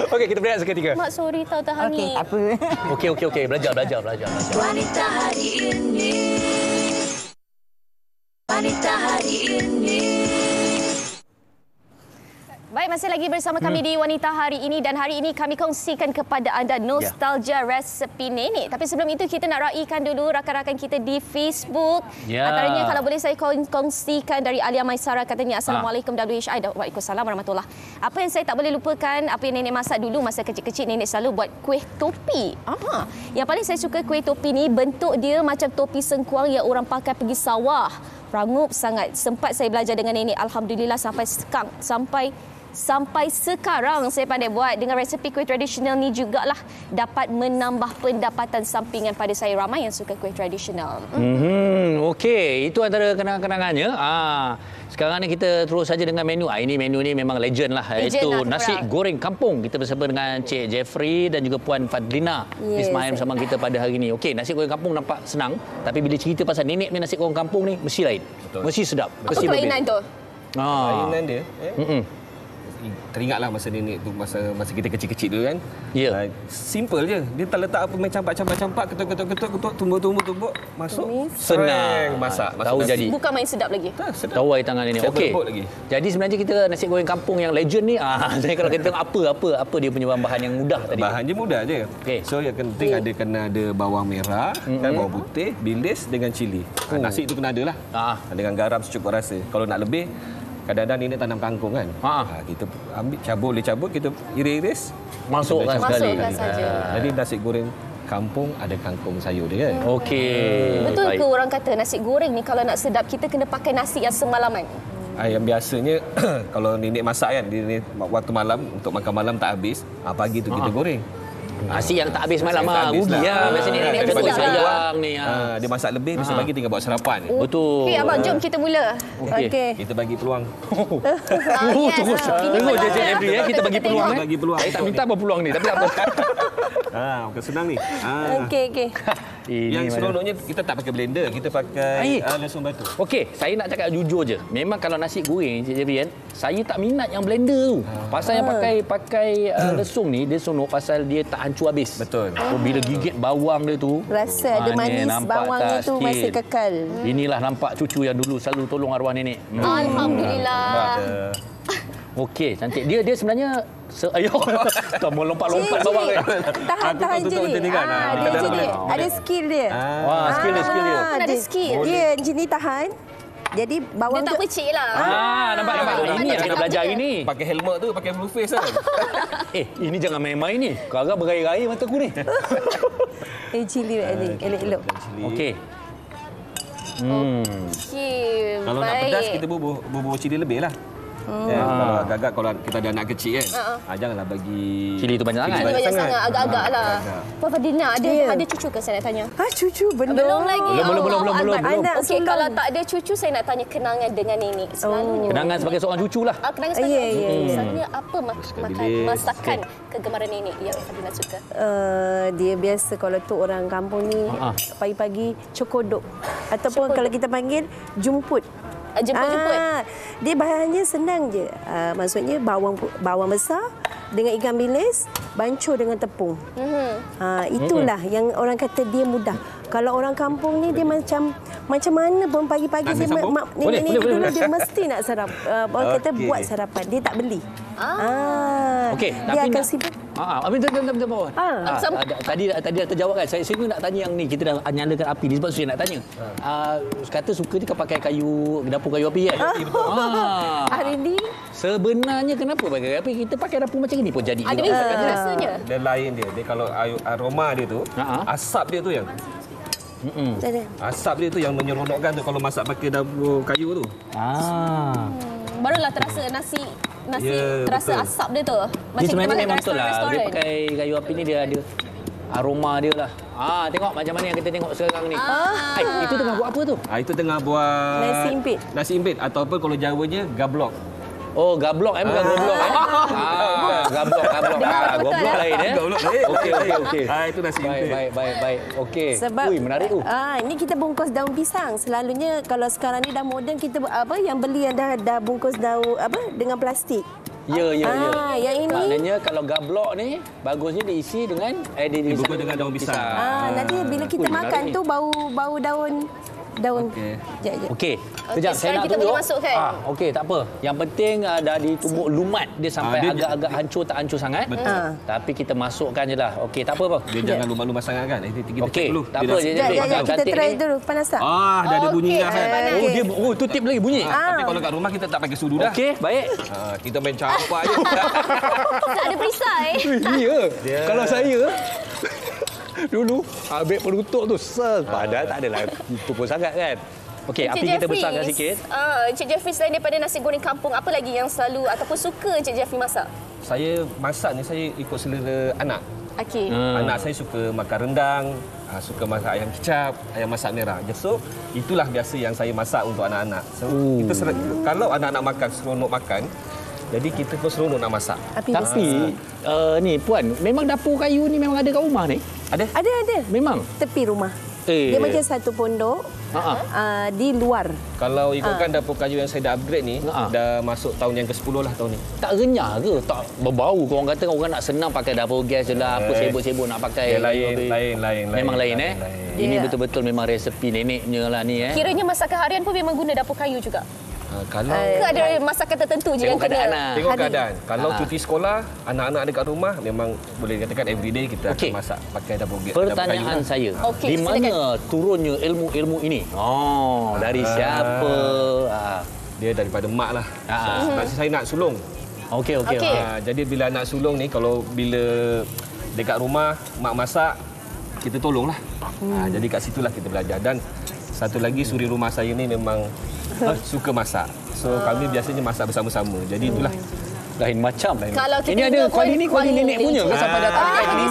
Okey, kita berehat seketika. Mak, sorry tahu tak Hamid. Okey, apa. Okey. Belajar. Wanita hari ini. Wanita hari ini. Baik, masih lagi bersama kami di Wanita Hari Ini dan hari ini kami kongsikan kepada anda nostalgia resepi nenek. Tapi sebelum itu kita nak raikan dulu rakan-rakan kita di Facebook. Antaranya kalau boleh saya kongsikan dari Alia Maisara katanya Assalamualaikum WHI dan Waalaikumsalam warahmatullahi. Apa yang saya tak boleh lupakan, apa yang nenek masak dulu masa kecil-kecil, nenek selalu buat kuih topi. Yang paling saya suka kuih topi ni, bentuk dia macam topi sengkuang yang orang pakai pergi sawah. Rangup sangat. Sempat saya belajar dengan nenek, alhamdulillah sampai sekarang saya pandai buat. Dengan resepi kuih tradisional ni jugalah dapat menambah pendapatan sampingan pada saya. Ramai yang suka kuih tradisional. Okey, itu antara kenang-kenangannya. Sekarang ni kita terus saja dengan menu. Ini menu ni memang legend lah. Iaitu nasi goreng kampung. Kita bersama dengan Cik Jeffrey dan juga Puan Fadlina Ismail bersama kita pada hari ini. Okey, nasi goreng kampung nampak senang, tapi bila cerita pasal nenek punya nasi goreng kampung ni mesti lain. Betul. Mesti sedap. Apa kelainan tu? Kelainan dia teringatlah masa nenek tu, masa kita kecil-kecil tu kan. Simple je. Dia tak letak apa main campak-campak, ketuk, tumbuk, masuk. Senang masak. Tahu jadi. Bukan main sedap lagi. Tahu air tangan ini. Okey. Jadi sebenarnya kita nasi goreng kampung yang legend ni, saya kalau kita tengok apa dia punya bahan yang mudah tadi. Bahan dia mudah je. So yang penting kena ada bawang merah, kan, bawang putih, bilis dengan cili. Nasi tu kena ada lah. Dengan garam secukup rasa. Kalau nak lebih, kadang-kadang nenek tanam kangkung kan. Kita ambil cabut, kita iris-iris, masukkan sekali. Jadi nasi goreng kampung ada kangkung sayur dia kan. Okey. Betul ke orang kata nasi goreng ni kalau nak sedap kita kena pakai nasi yang semalaman? Yang biasanya kalau nenek masak kan, waktu malam untuk makan malam tak habis, pagi tu kita goreng. Nasi yang tak habis malam rugi lah. Biasanya nenek betul sayang ni. Dia masak lebih, besok pagi tinggal buat sarapan. Betul. Okey abang, jom kita mula. Okey. Kita bagi peluang. Tengok je Jeffrey, kita bagi peluang. Saya tak minta apa peluang ni, tapi tak apa. Bukan senang ni. Okey. Yang seronoknya kita tak pakai blender, kita pakai lesung batu. Okey, saya nak cakap jujur je. Memang kalau nasi goreng Cik Jeffrey kan, saya tak minat yang blender tu. Pasal yang pakai lesung ni, dia sonok pasal dia tak hancur habis. Betul. Bila gigit bawang dia tu, rasa ada manis bawangnya tu masih kekal. Inilah nampak cucu yang dulu selalu tolong arwah nenek. Alhamdulillah. Okey, cantik. Dia sebenarnya tak mau lompat-lompat bawah ni. Tahan je ni. Dia jadi ada skill dia. Wah, skill dia. Ada skill. Dia jenis tahan. Jadi bawang dia tak pecik lah. Nampak. Ini yang kita belajar hari ni. Pakai helmet tu, pakai blue face kan. Ini jangan main-main ni. Kau agak berair-air mata aku ni. Cili elok-elok. Okey. Kalau nak pedas, kita bubur cili lebih lah. Kalau agak-agak kalau kita ada anak kecil kan, janganlah bagi cili tu banyak sangat. Banyak sangat, agak-agak lah. Puan Fadina, ada cucu ke saya nak tanya? Cucu belum. Belum lagi. Belum. Okey, kalau tak ada cucu, saya nak tanya kenangan dengan nenek. Selalunya. Kenangan sebagai seorang cucu lah. Kenangan sebagai Selalunya apa masakan kegemaran nenek yang Fadina suka? Dia biasa kalau tu orang kampung ni pagi-pagi cokodok. Ataupun kalau kita panggil jumput. Jemput-jemput. Dia bahannya senang je. Maksudnya bawang besar dengan ikan bilis, bancuh dengan tepung. Itulah yang orang kata dia mudah. Kalau orang kampung ni dia macam mana pun pagi-pagi dia nenek dulu dia mesti nak sarap. Orang kata buat sarapan, dia tak beli. Okey, dia akan sibuk. Bentar. Tadi dah terjawab kan. Saya nak tanya yang ni. Kita dah nyalakan api ni sebab saya nak tanya. Kata suka dia pakai dapur kayu api kan? Hari ni sebenarnya kenapa pakai api? Kita pakai dapur macam ni pun jadi. Ada rasanya. Dia lain dia. Dia kalau aroma dia tu, asap dia tu yang asap dia tu yang menyeronokkan tu kalau masak pakai dapur kayu tu. Barulah terasa nasi terasa betul. Asap dia tu. Macam sebenarnya memang betul lah. Dia pakai kayu api ni dia ada aroma dia lah. Tengok macam mana yang kita tengok sekarang ni. Itu tengah buat apa tu? Itu tengah buat nasi impit ataupun kalau Jawanya gablok. Oh, gablok bukan goblok gablok. Goblok lain Okey. Itu nasi impit. Baik. Okey. Sebab menarik tu. Ini kita bungkus daun pisang. Selalunya kalau sekarang ni dah moden kita yang beli yang dah bungkus daun dengan plastik. Ya. Yang ini maknanya kalau gablok ni bagusnya diisi dengan dibungkus dengan daun pisang. Nanti bila kita makan tu bau daun. Okey. Sekejap saya nak kita tunjuk. boleh masukkan. Okey, tak apa. Yang penting dah ditumbuk lumat dia sampai agak-agak hancur tak hancur sangat. Tapi kita masukkan je lah. Okey, tak apa. Dia jangan lumat-lumat sangat kan. Kita okey, dulu. tak apa. Kita try dulu panas tak? Dah ada bunyi dah kan. Tu tip lagi bunyi. Tapi kalau kat rumah kita tak pakai sudu dah. Okey, baik. Kita main campak je. Tak ada perisai. Ya. Kalau saya dulu ambil penutup tu padahal tak adalah itu pun sangat kan. Okey, api kita besarkan sikit. Encik Jeffrey selain daripada nasi goreng kampung, apa lagi yang selalu ataupun suka Encik Jeffrey masak? Saya masak ni saya ikut selera anak. Okey. Anak saya suka makan rendang, suka masak ayam kicap, ayam masak merah. So itulah biasa yang saya masak untuk anak-anak. So kita kalau anak-anak makan seronok makan, jadi kita pun seronok nak masak. Tapi ni puan, memang dapur kayu ni memang ada kat rumah ni? Ada. Memang tepi rumah. Dia macam satu pondok di luar. Kalau ikutkan dapur kayu yang saya dah upgrade ni, dah masuk tahun yang ke-10 lah tahun ni. Tak renyah ke? Tak berbau ke? Orang kata orang nak senang pakai dapur gas je lah. Apa sibuk-sibuk nak pakai. Lain. Memang lain. Ini betul-betul memang resepi neneknya lah ni. Kiranya masakan harian pun memang guna dapur kayu juga? Kalau ke ada masakan tertentu je yang kena? Tengok keadaan. Kalau cuti sekolah, anak-anak dekat rumah, memang boleh katakan everyday kita akan masak pakai dapur gas. Pertanyaan saya, di mana turunnya ilmu-ilmu ini? Dari siapa? Dia daripada mak lah. Sebab saya nak sulung. Okey. Jadi bila nak sulung ni, bila dekat rumah, mak masak, kita tolonglah. Jadi kat situlah kita belajar. Dan satu lagi, suri rumah saya ni memang suka masak. So kami biasanya masak bersama-sama. Jadi itulah lain macam. Kalau kita ini ada kuali nenek punya ke sampai datang ini?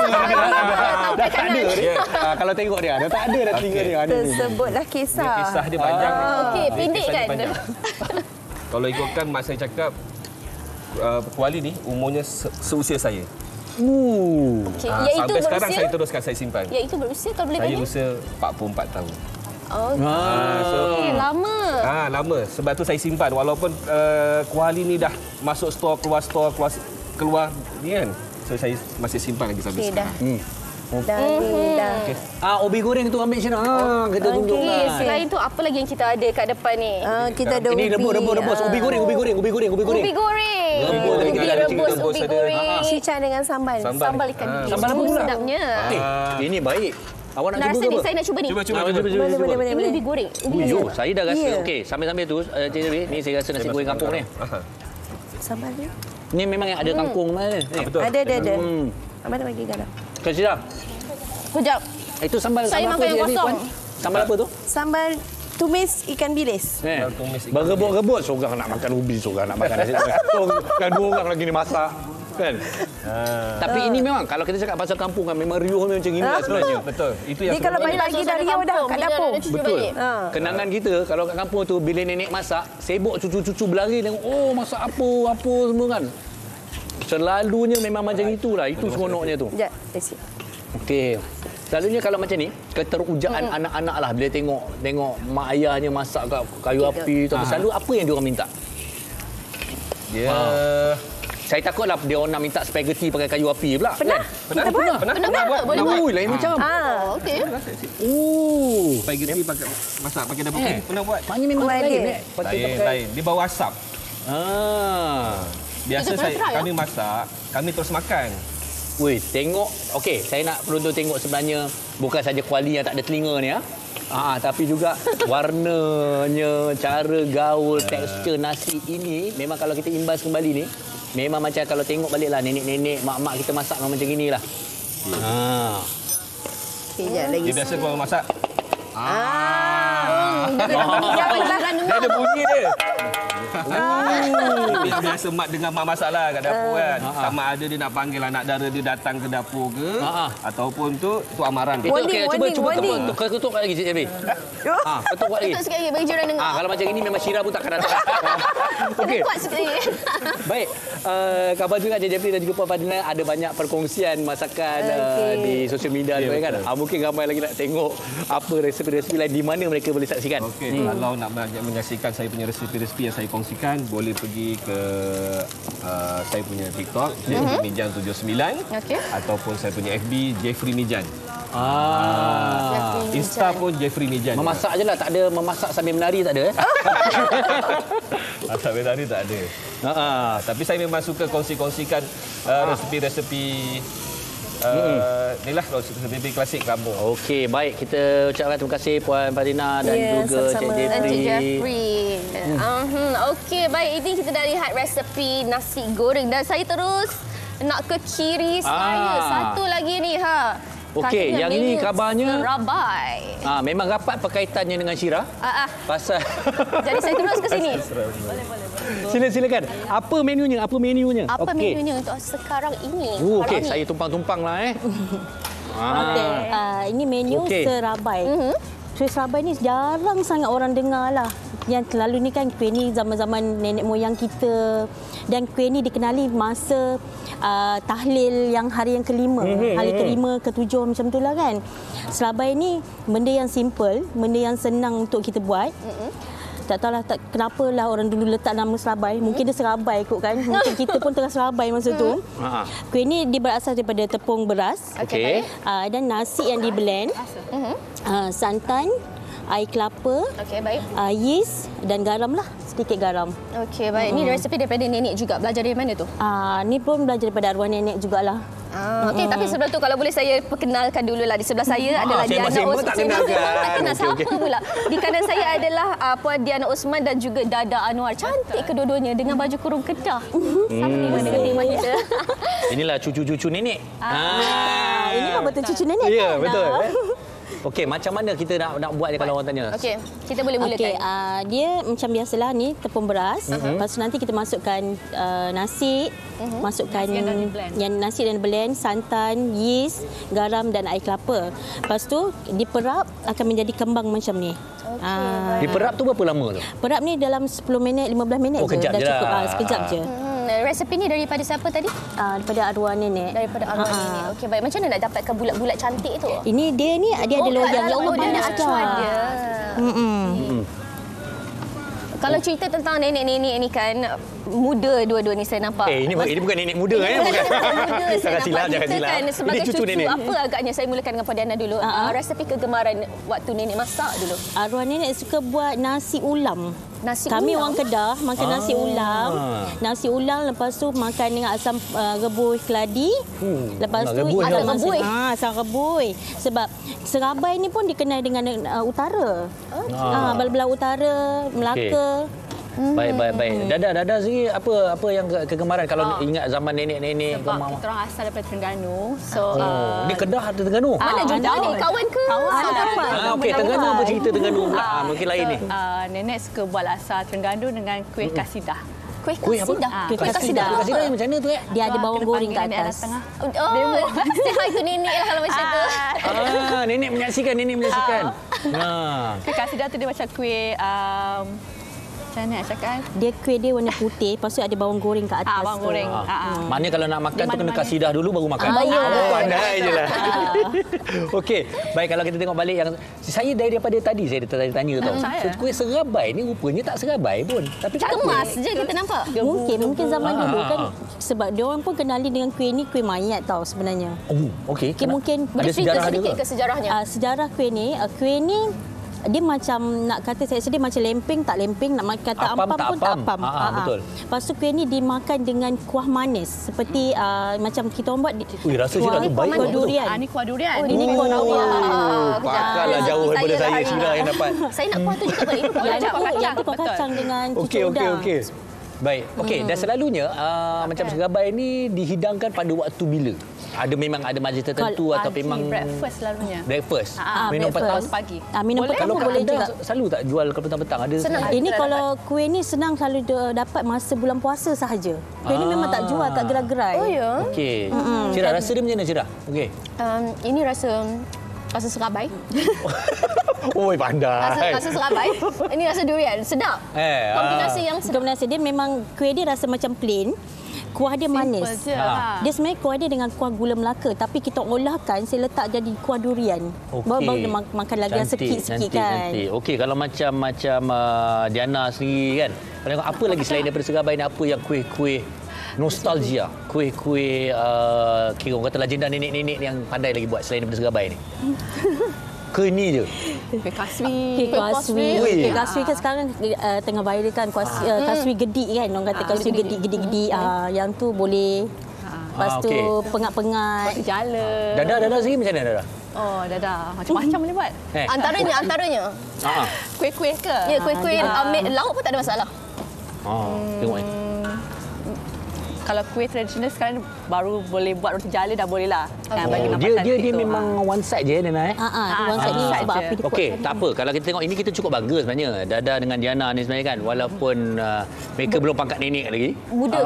Dah tak ada. Kalau tengok dia dah tak ada dah telinga dia. Tersebutlah kisah. Kisah dia panjang. Okey, pendek kan. Kalau ikutkan mak saya cakap kuali ni umurnya seusia saya. Sampai sekarang saya teruskan saya simpan. Iaitu berusia kalau boleh tanya? Saya usia 44 tahun. Lama. Lama. Sebab tu saya simpan walaupun kuali ni dah masuk keluar ni kan. So saya masih simpan lagi sampai sekarang. Dah ni dah. Ubi goreng tu ambil sini. Kita tunjukkan. Selain tu apa lagi yang kita ada kat depan ni? Kita ada ini ubi. rebus. Ubi goreng. Ubi goreng. Rebus ubi goreng. Cicah dengan sambal. Sambal ikan bilis. Sambal apa pula? Sedapnya. Ini baik. Awak nak cuba ke apa? Saya nak cuba ni. Cuba. Ini ubi goreng. Saya dah rasa. Okey, sambil-sambil tu Cik Dewi, ni saya rasa nasi goreng kampung ni. Sambal ni. Ni memang yang ada kangkung ni. Betul. Ada. Abang dah bagi garam. Kasih dah. Kejap. Itu sambal Saya apa makan yang dia, kosong. Puan? Sambal apa tu? Sambal tumis ikan bilis. Berebut-rebut seorang nak makan ubi, seorang nak makan nasi goreng. Kan dua orang lagi ni masak. Kan? Tapi ini memang kalau kita cakap pasal kampung kan memang riuh macam gini lah sebenarnya. Betul. Itu yang Dia kalau balik lagi dari Riau dah kat dapur. Betul. Kenangan kita kalau kat kampung tu bila nenek masak, sibuk cucu-cucu berlari tengok masak apa semua kan. Selalunya memang macam itulah. Itu seronoknya tu. Sekejap, isi. Okey. Selalunya kalau macam ni, keterujaan anak-anak lah bila tengok mak ayahnya masak kat kayu api tu. Selalu apa yang diorang minta? Saya takutlah dia orang nak minta spaghetti pakai kayu api pula. Pernah? Pernah buat. Boleh lain macam. Okey. Spaghetti masak pakai dapur. Pernah buat. Maknanya memang lain. Lain. Dia bawa asap. Biasa kami masak, kami terus makan. Weh, tengok. Okey, saya nak penonton tengok sebenarnya bukan saja kuali yang tak ada telinga ni tapi juga warnanya, cara gaul, tekstur nasi ini memang kalau kita imbas kembali ni memang macam kalau tengok baliklah nenek-nenek, mak-mak kita masak memang macam inilah. Sekejap lagi. Dia biasa kalau masak. Dia ada bunyi dia. Biasa mak dengar mak masak lah kat dapur kan. Sama ada dia nak panggil anak dara dia datang ke dapur ke ataupun tu amaran. Cuba ketuk lagi Cik Jeffrey. Ketuk lagi. Ketuk sikit lagi bagi jiran dengar. Kalau macam ini memang Syira pun takkan datang. Okey. Kuat sikit lagi. Baik. Khabar juga Cik Jeffrey dan juga Puan Fadina ada banyak perkongsian masakan di sosial media kan. Mungkin ramai lagi nak tengok apa resepi-resepi lain di mana mereka boleh saksikan. Okey, kalau nak menyaksikan saya punya resepi-resepi yang saya kongsikan, boleh pergi ke saya punya TikTok Jeffrey Mijan 79 ataupun saya punya FB Jeffrey Mijan. Insta pun Jeffrey Mijan. Memasak je lah, tak ada memasak sambil menari tak ada sambil menari tak ada. Tapi saya memang suka kongsi-kongsikan resepi-resepi inilah resepi klasik kampung. Okey, baik. Kita ucapkan terima kasih Puan Fadina dan juga Cik Jeffrey. Okey, baik. Ini kita dah lihat resepi nasi goreng dan saya terus nak ke kiri saya. Satu lagi ni Okey, yang ini kabarnya Rabai. Memang rapat perkaitannya dengan Syira. Pasal jadi saya terus ke sini. Silakan. Apa menunya? Apa menunya untuk sekarang ini? Okey, saya tumpang-tumpanglah Ini menu serabai. Serabai ni jarang sangat orang dengar lah. Yang selalu ni kan kuih ni zaman-zaman nenek moyang kita, dan kuih ni dikenali masa tahlil yang hari yang kelima, hari kelima, ketujuh macam tu lah kan. Serabai ni benda yang simple, benda yang senang untuk kita buat. Tak tahulah kenapa lah orang dulu letak nama serabai. Mungkin dia serabai kot kan. Mungkin kita pun tengah serabai masa tu. Kuih ni dia berasal daripada tepung beras. Dan nasi yang di blend. Santan, air kelapa, yeast dan garam lah. Sedikit garam. Okey, baik. Ini resepi daripada nenek juga. Belajar dari mana tu? Ni pun belajar daripada arwah nenek jugalah. Okey, tapi sebelum tu kalau boleh saya perkenalkan dululah. Di sebelah saya adalah Diana Osman. Tak kenal siapa pula. Di kanan saya adalah Puan Diana Osman dan juga Dada Anwar. Cantik kedua-duanya dengan baju kurung Kedah. Sama dengan tema kita. Inilah cucu-cucu nenek. Ini kan betul cucu nenek kan? Ya, betul. Okey, macam mana kita nak buat dia kalau orang tanya? Okey, kita boleh mulakan. Dia macam biasalah ni tepung beras. Lepas tu nanti kita masukkan nasi, masukkan yang nasi dan blend, santan, yeast, garam dan air kelapa. Lepas tu diperap akan menjadi kembang macam ni. Diperap tu berapa lama tu? Perap ni dalam 10 minit, 15 minit je dah cukup. Sekejap je. Resepi ni daripada siapa tadi? Daripada arwah nenek. Daripada arwah nenek. Okey, baik. Macam mana nak dapatkan bulat-bulat cantik tu? Ini dia ni dia ada loyang. Ya Allah, banyak acuan dia. Kalau cerita tentang nenek-nenek ni kan, muda dua-dua ni saya nampak. Ini bukan nenek muda bukan. Muda saya nampak. Kita kan sebagai ini cucu nenek. Apa agaknya saya mulakan dengan Puan Diana dulu. Resepi kegemaran waktu nenek masak dulu. Arwah nenek suka buat nasi ulam. Kami orang Kedah makan nasi ulam. Nasi ulam, lepas tu makan dengan asam rebus keladi. Lepas tu asam rebus. Asam rebus. Sebab Serabai ni pun dikenal dengan utara. Belah-belah utara, Melaka. Baik. Dada sendiri apa yang kegemaran kalau ingat zaman nenek-nenek? Sebab kita orang asal daripada Terengganu. So ni Kedah atau Terengganu? Mana jumpa ni? Kawan ke? Okey, Terengganu apa cerita Terengganu pula? Mungkin lain ni. Nenek suka buat laksa Terengganu dengan kuih kasidah. Kuih kasidah. Kuih kasidah yang macam mana tu? Dia ada bawang goreng kat atas. Siapa itu nenek lah kalau macam tu. Nenek menyaksikan. Kuih kasidah tu dia macam kuih macam mana nak cakap? Kuih dia warna putih, lepas tu ada bawang goreng kat atas. Bawang goreng. Maknanya kalau nak makan tu kena kasidah dulu baru makan. Pandai je lah. Okey, baik kalau kita tengok balik yang saya daripada tadi saya tanya tau. Kuih Serabai ni rupanya tak Serabai pun. Tapi kemas je kita nampak. Mungkin zaman dulu kan sebab dia orang pun kenali dengan kuih ni kuih mayat tau sebenarnya. Okey. Mungkin ada sejarah sedikit ke sejarahnya. Sejarah kuih ni dia macam nak kata saya sedih macam lempeng tak lempeng, nak kata ampam pun tak ampam. Betul. Lepas tu kuih ni dimakan dengan kuah manis seperti macam kita orang buat rasa sirah tu baik. Kuah durian. Ni kuah durian. Ini kuah durian. Pakallah jauh daripada saya sirah yang dapat. Saya nak kuah tu juga balik. Kuah kacang dengan cucuk udang. Okey. Baik. Okey, dan selalunya macam Serabai ni dihidangkan pada waktu bila? Memang ada majlis tertentu atau memang breakfast selalunya. Breakfast. Minum petang pagi. Minum petang kalau boleh juga. Selalu tak jual kalau petang-petang ada. Ini kalau kuih ni senang selalu dapat masa bulan puasa sahaja. Kuih ni memang tak jual kat gerai-gerai. Oh ya. Okey. Cira rasa dia macam mana Cira? Okey. Ini rasa Serabai. Pandai. Rasa Serabai. Ini rasa durian. Sedap. Kombinasi dia memang kuih dia rasa macam plain. Kuah dia manis. Dia sebenarnya kuah dia dengan kuah gula Melaka, tapi kita olahkan, saya letak jadi kuah durian. Baru dia makan lagi yang sikit-sikit kan. Okey, kalau macam Diana sendiri kan. Kalau apa lagi selain daripada Serabai ni, apa yang kuih-kuih nostalgia, kuih-kuih kira orang kata legenda nenek-nenek yang pandai lagi buat selain daripada Serabai ni? Ke ni je? Kuih kaswi. Kuih kaswi kan sekarang tengah viral kan. Kaswi gedik kan. Orang kata kaswi gedik-gedik. Yang tu boleh. Lepas tu pengat-pengat. Jala. Dada sendiri macam mana Dada? Oh, Dada. Macam-macam boleh buat. Antaranya. Kuih-kuih ke? Ya, kuih-kuih lauk pun tak ada masalah. Tengok ni. Kalau kuih tradisional sekarang baru boleh buat roti jala dah boleh lah. Dia memang one side je Nana. One side ni sebab api dia. Okey, tak apa. Kalau kita tengok ini kita cukup bangga sebenarnya. Dada dengan Diana ni sebenarnya kan. Walaupun mereka belum pangkat nenek lagi. Muda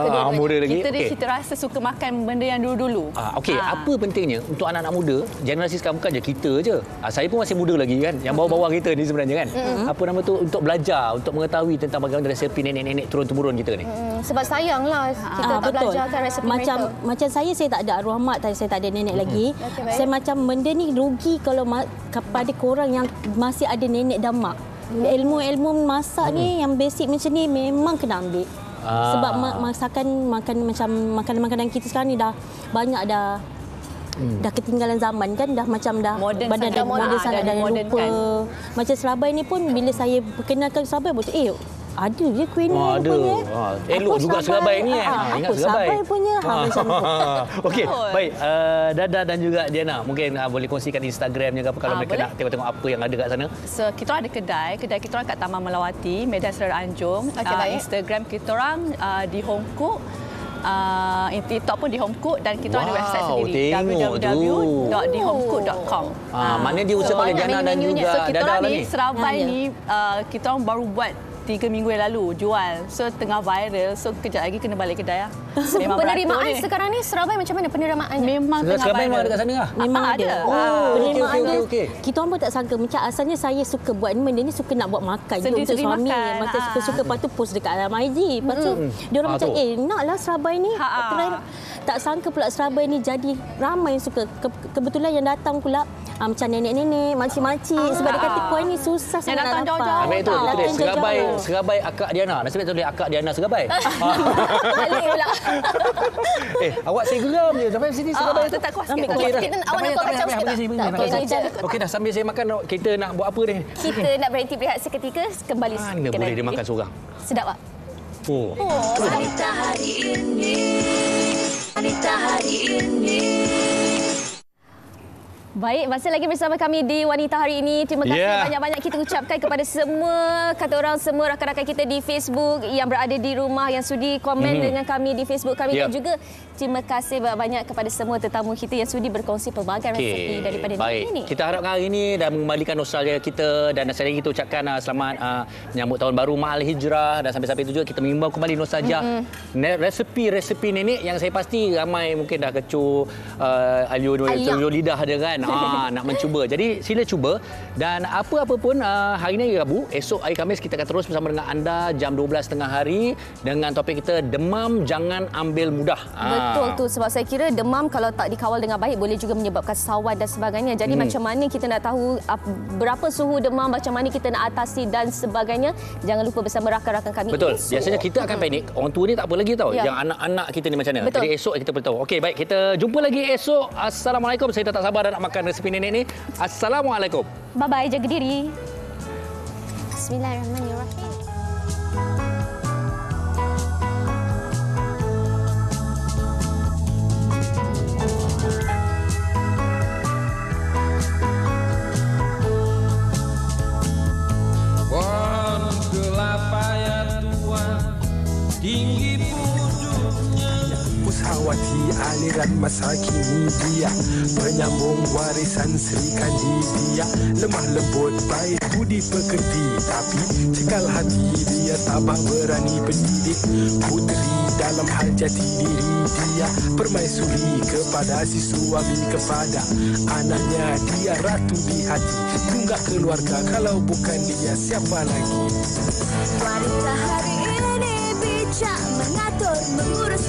lagi. Kita rasa suka makan benda yang dulu-dulu. Okey, apa pentingnya untuk anak-anak muda, generasi sekarang bukan je kita je. Saya pun masih muda lagi kan. Yang bawah-bawah kita ni sebenarnya kan. Apa nama tu untuk belajar, untuk mengetahui tentang bagaimana resepi nenek-nenek turun-temurun kita ni. Sebab sayanglah kita tak belajarkan resepi macam saya tak ada arwah mak, saya tak ada nenek lagi. Saya macam benda ni rugi kalau kepada korang yang masih ada nenek dan mak. Ilmu-ilmu masak ni yang basic macam ni memang kena ambil. Sebab makanan kita sekarang ni dah banyak dah ketinggalan zaman kan, dah macam dah modern sangat dah lupa kan. Macam Serabai ni pun bila saya perkenalkan Serabai ada je kuih ni rupanya. Elok juga Serabai ni ingat Serabai punya. Macam tu. Okey, baik. Dada dan juga Diana mungkin boleh kongsikan Instagramnya ke apa kalau mereka nak tengok apa yang ada kat sana. So kita orang ada kedai kita orang kat Taman Melawati, Medan Serdang Anjung. Instagram kita orang di Homecook. TikTok pun di Homecook dan kita ada website sendiri www.dihomecook.com. Mana dia usaha oleh Diana dan juga Dada ni. Serabai ni kita orang baru buat 3 minggu yang lalu jual. So tengah viral. So kejap lagi kena balik kedai lah. Memang penerimaan sekarang ni Serabai macam mana penerimaannya? Memang tengah Serabai viral. Memang ada kat sana lah? Memang ada. Penerimaan dia. Kita orang pun tak sangka. Macam asalnya saya suka buat benda ni, suka nak buat makan je untuk suami. Macam suka-suka lepas tu post dekat dalam IG. Lepas tu dia orang macam naklah Serabai ni. Tak sangka pula Serabai ni jadi ramai yang suka. Kebetulan yang datang pula macam nenek-nenek, makcik-makcik. Sebab dia kata kuih ni susah sangat nak dapat. Serabai Serabai akak Diana. Nasib baik tulis akak Diana Serabai. Balik pula. Awak saya geram je. Sampai sini Serabai tu. Tak kuas. Awak nak kacau sikit. Okey dah, sambil saya makan kita nak buat apa ni? Kita nak berhenti berehat seketika, kembali. Mana boleh dia makan seorang? Sedap tak? Wanita hari ini. Wanita hari ini. Baik, masih lagi bersama kami di Wanita Hari Ini. Terima kasih banyak-banyak kita ucapkan kepada semua, kata orang, semua rakan-rakan kita di Facebook yang berada di rumah, yang sudi komen dengan kami di Facebook kami. Dan juga terima kasih banyak kepada semua tetamu kita yang sudi berkongsi pelbagai resepi daripada ini. Kita harapkan hari ini dan mengembalikan nostalgia kita, dan sekali lagi kita ucapkan selamat menyambut tahun baru Ma'al Hijrah, dan sampai-sampai itu juga kita mengimbau kembali nostalgia resepi-resepi nenek yang saya pasti ramai mungkin dah kecup aliu lidah dia kan. Nak mencuba. Jadi sila cuba, dan apa-apa pun hari ini Rabu, esok hari Khamis kita akan terus bersama dengan anda jam 12.30 hari dengan topik kita demam jangan ambil mudah. Betul tu, sebab saya kira demam kalau tak dikawal dengan baik boleh juga menyebabkan sawan dan sebagainya. Jadi macam mana kita nak tahu berapa suhu demam, macam mana kita nak atasi dan sebagainya. Jangan lupa bersama rakan-rakan kami. Betul. Biasanya kita akan panik. Orang tua ni tak apa lagi tahu. Yang anak-anak kita ni macam mana. Betul. Jadi esok kita boleh tahu. Okey, baik, kita jumpa lagi esok. Assalamualaikum. Saya tak sabar nak makan resepi nenek ni. Assalamualaikum. Bye-bye, jaga diri. Bismillahirrahmanirrahim. Pohon kelapa ya Tuhan, tinggi pucuknya. Pusawati aliran masa kini dia, penyambung warisan Sri Kandidia. Lemah lembut baik budi pekerti, tapi cekal hati dia tabah berani pendidik. Puteri dalam hal jati diri dia, permaisuri kepada si suami, kepada anaknya dia ratu di hati. Tunggak keluarga, kalau bukan dia siapa lagi? Wanita hari ini bijak mengatur, mengurus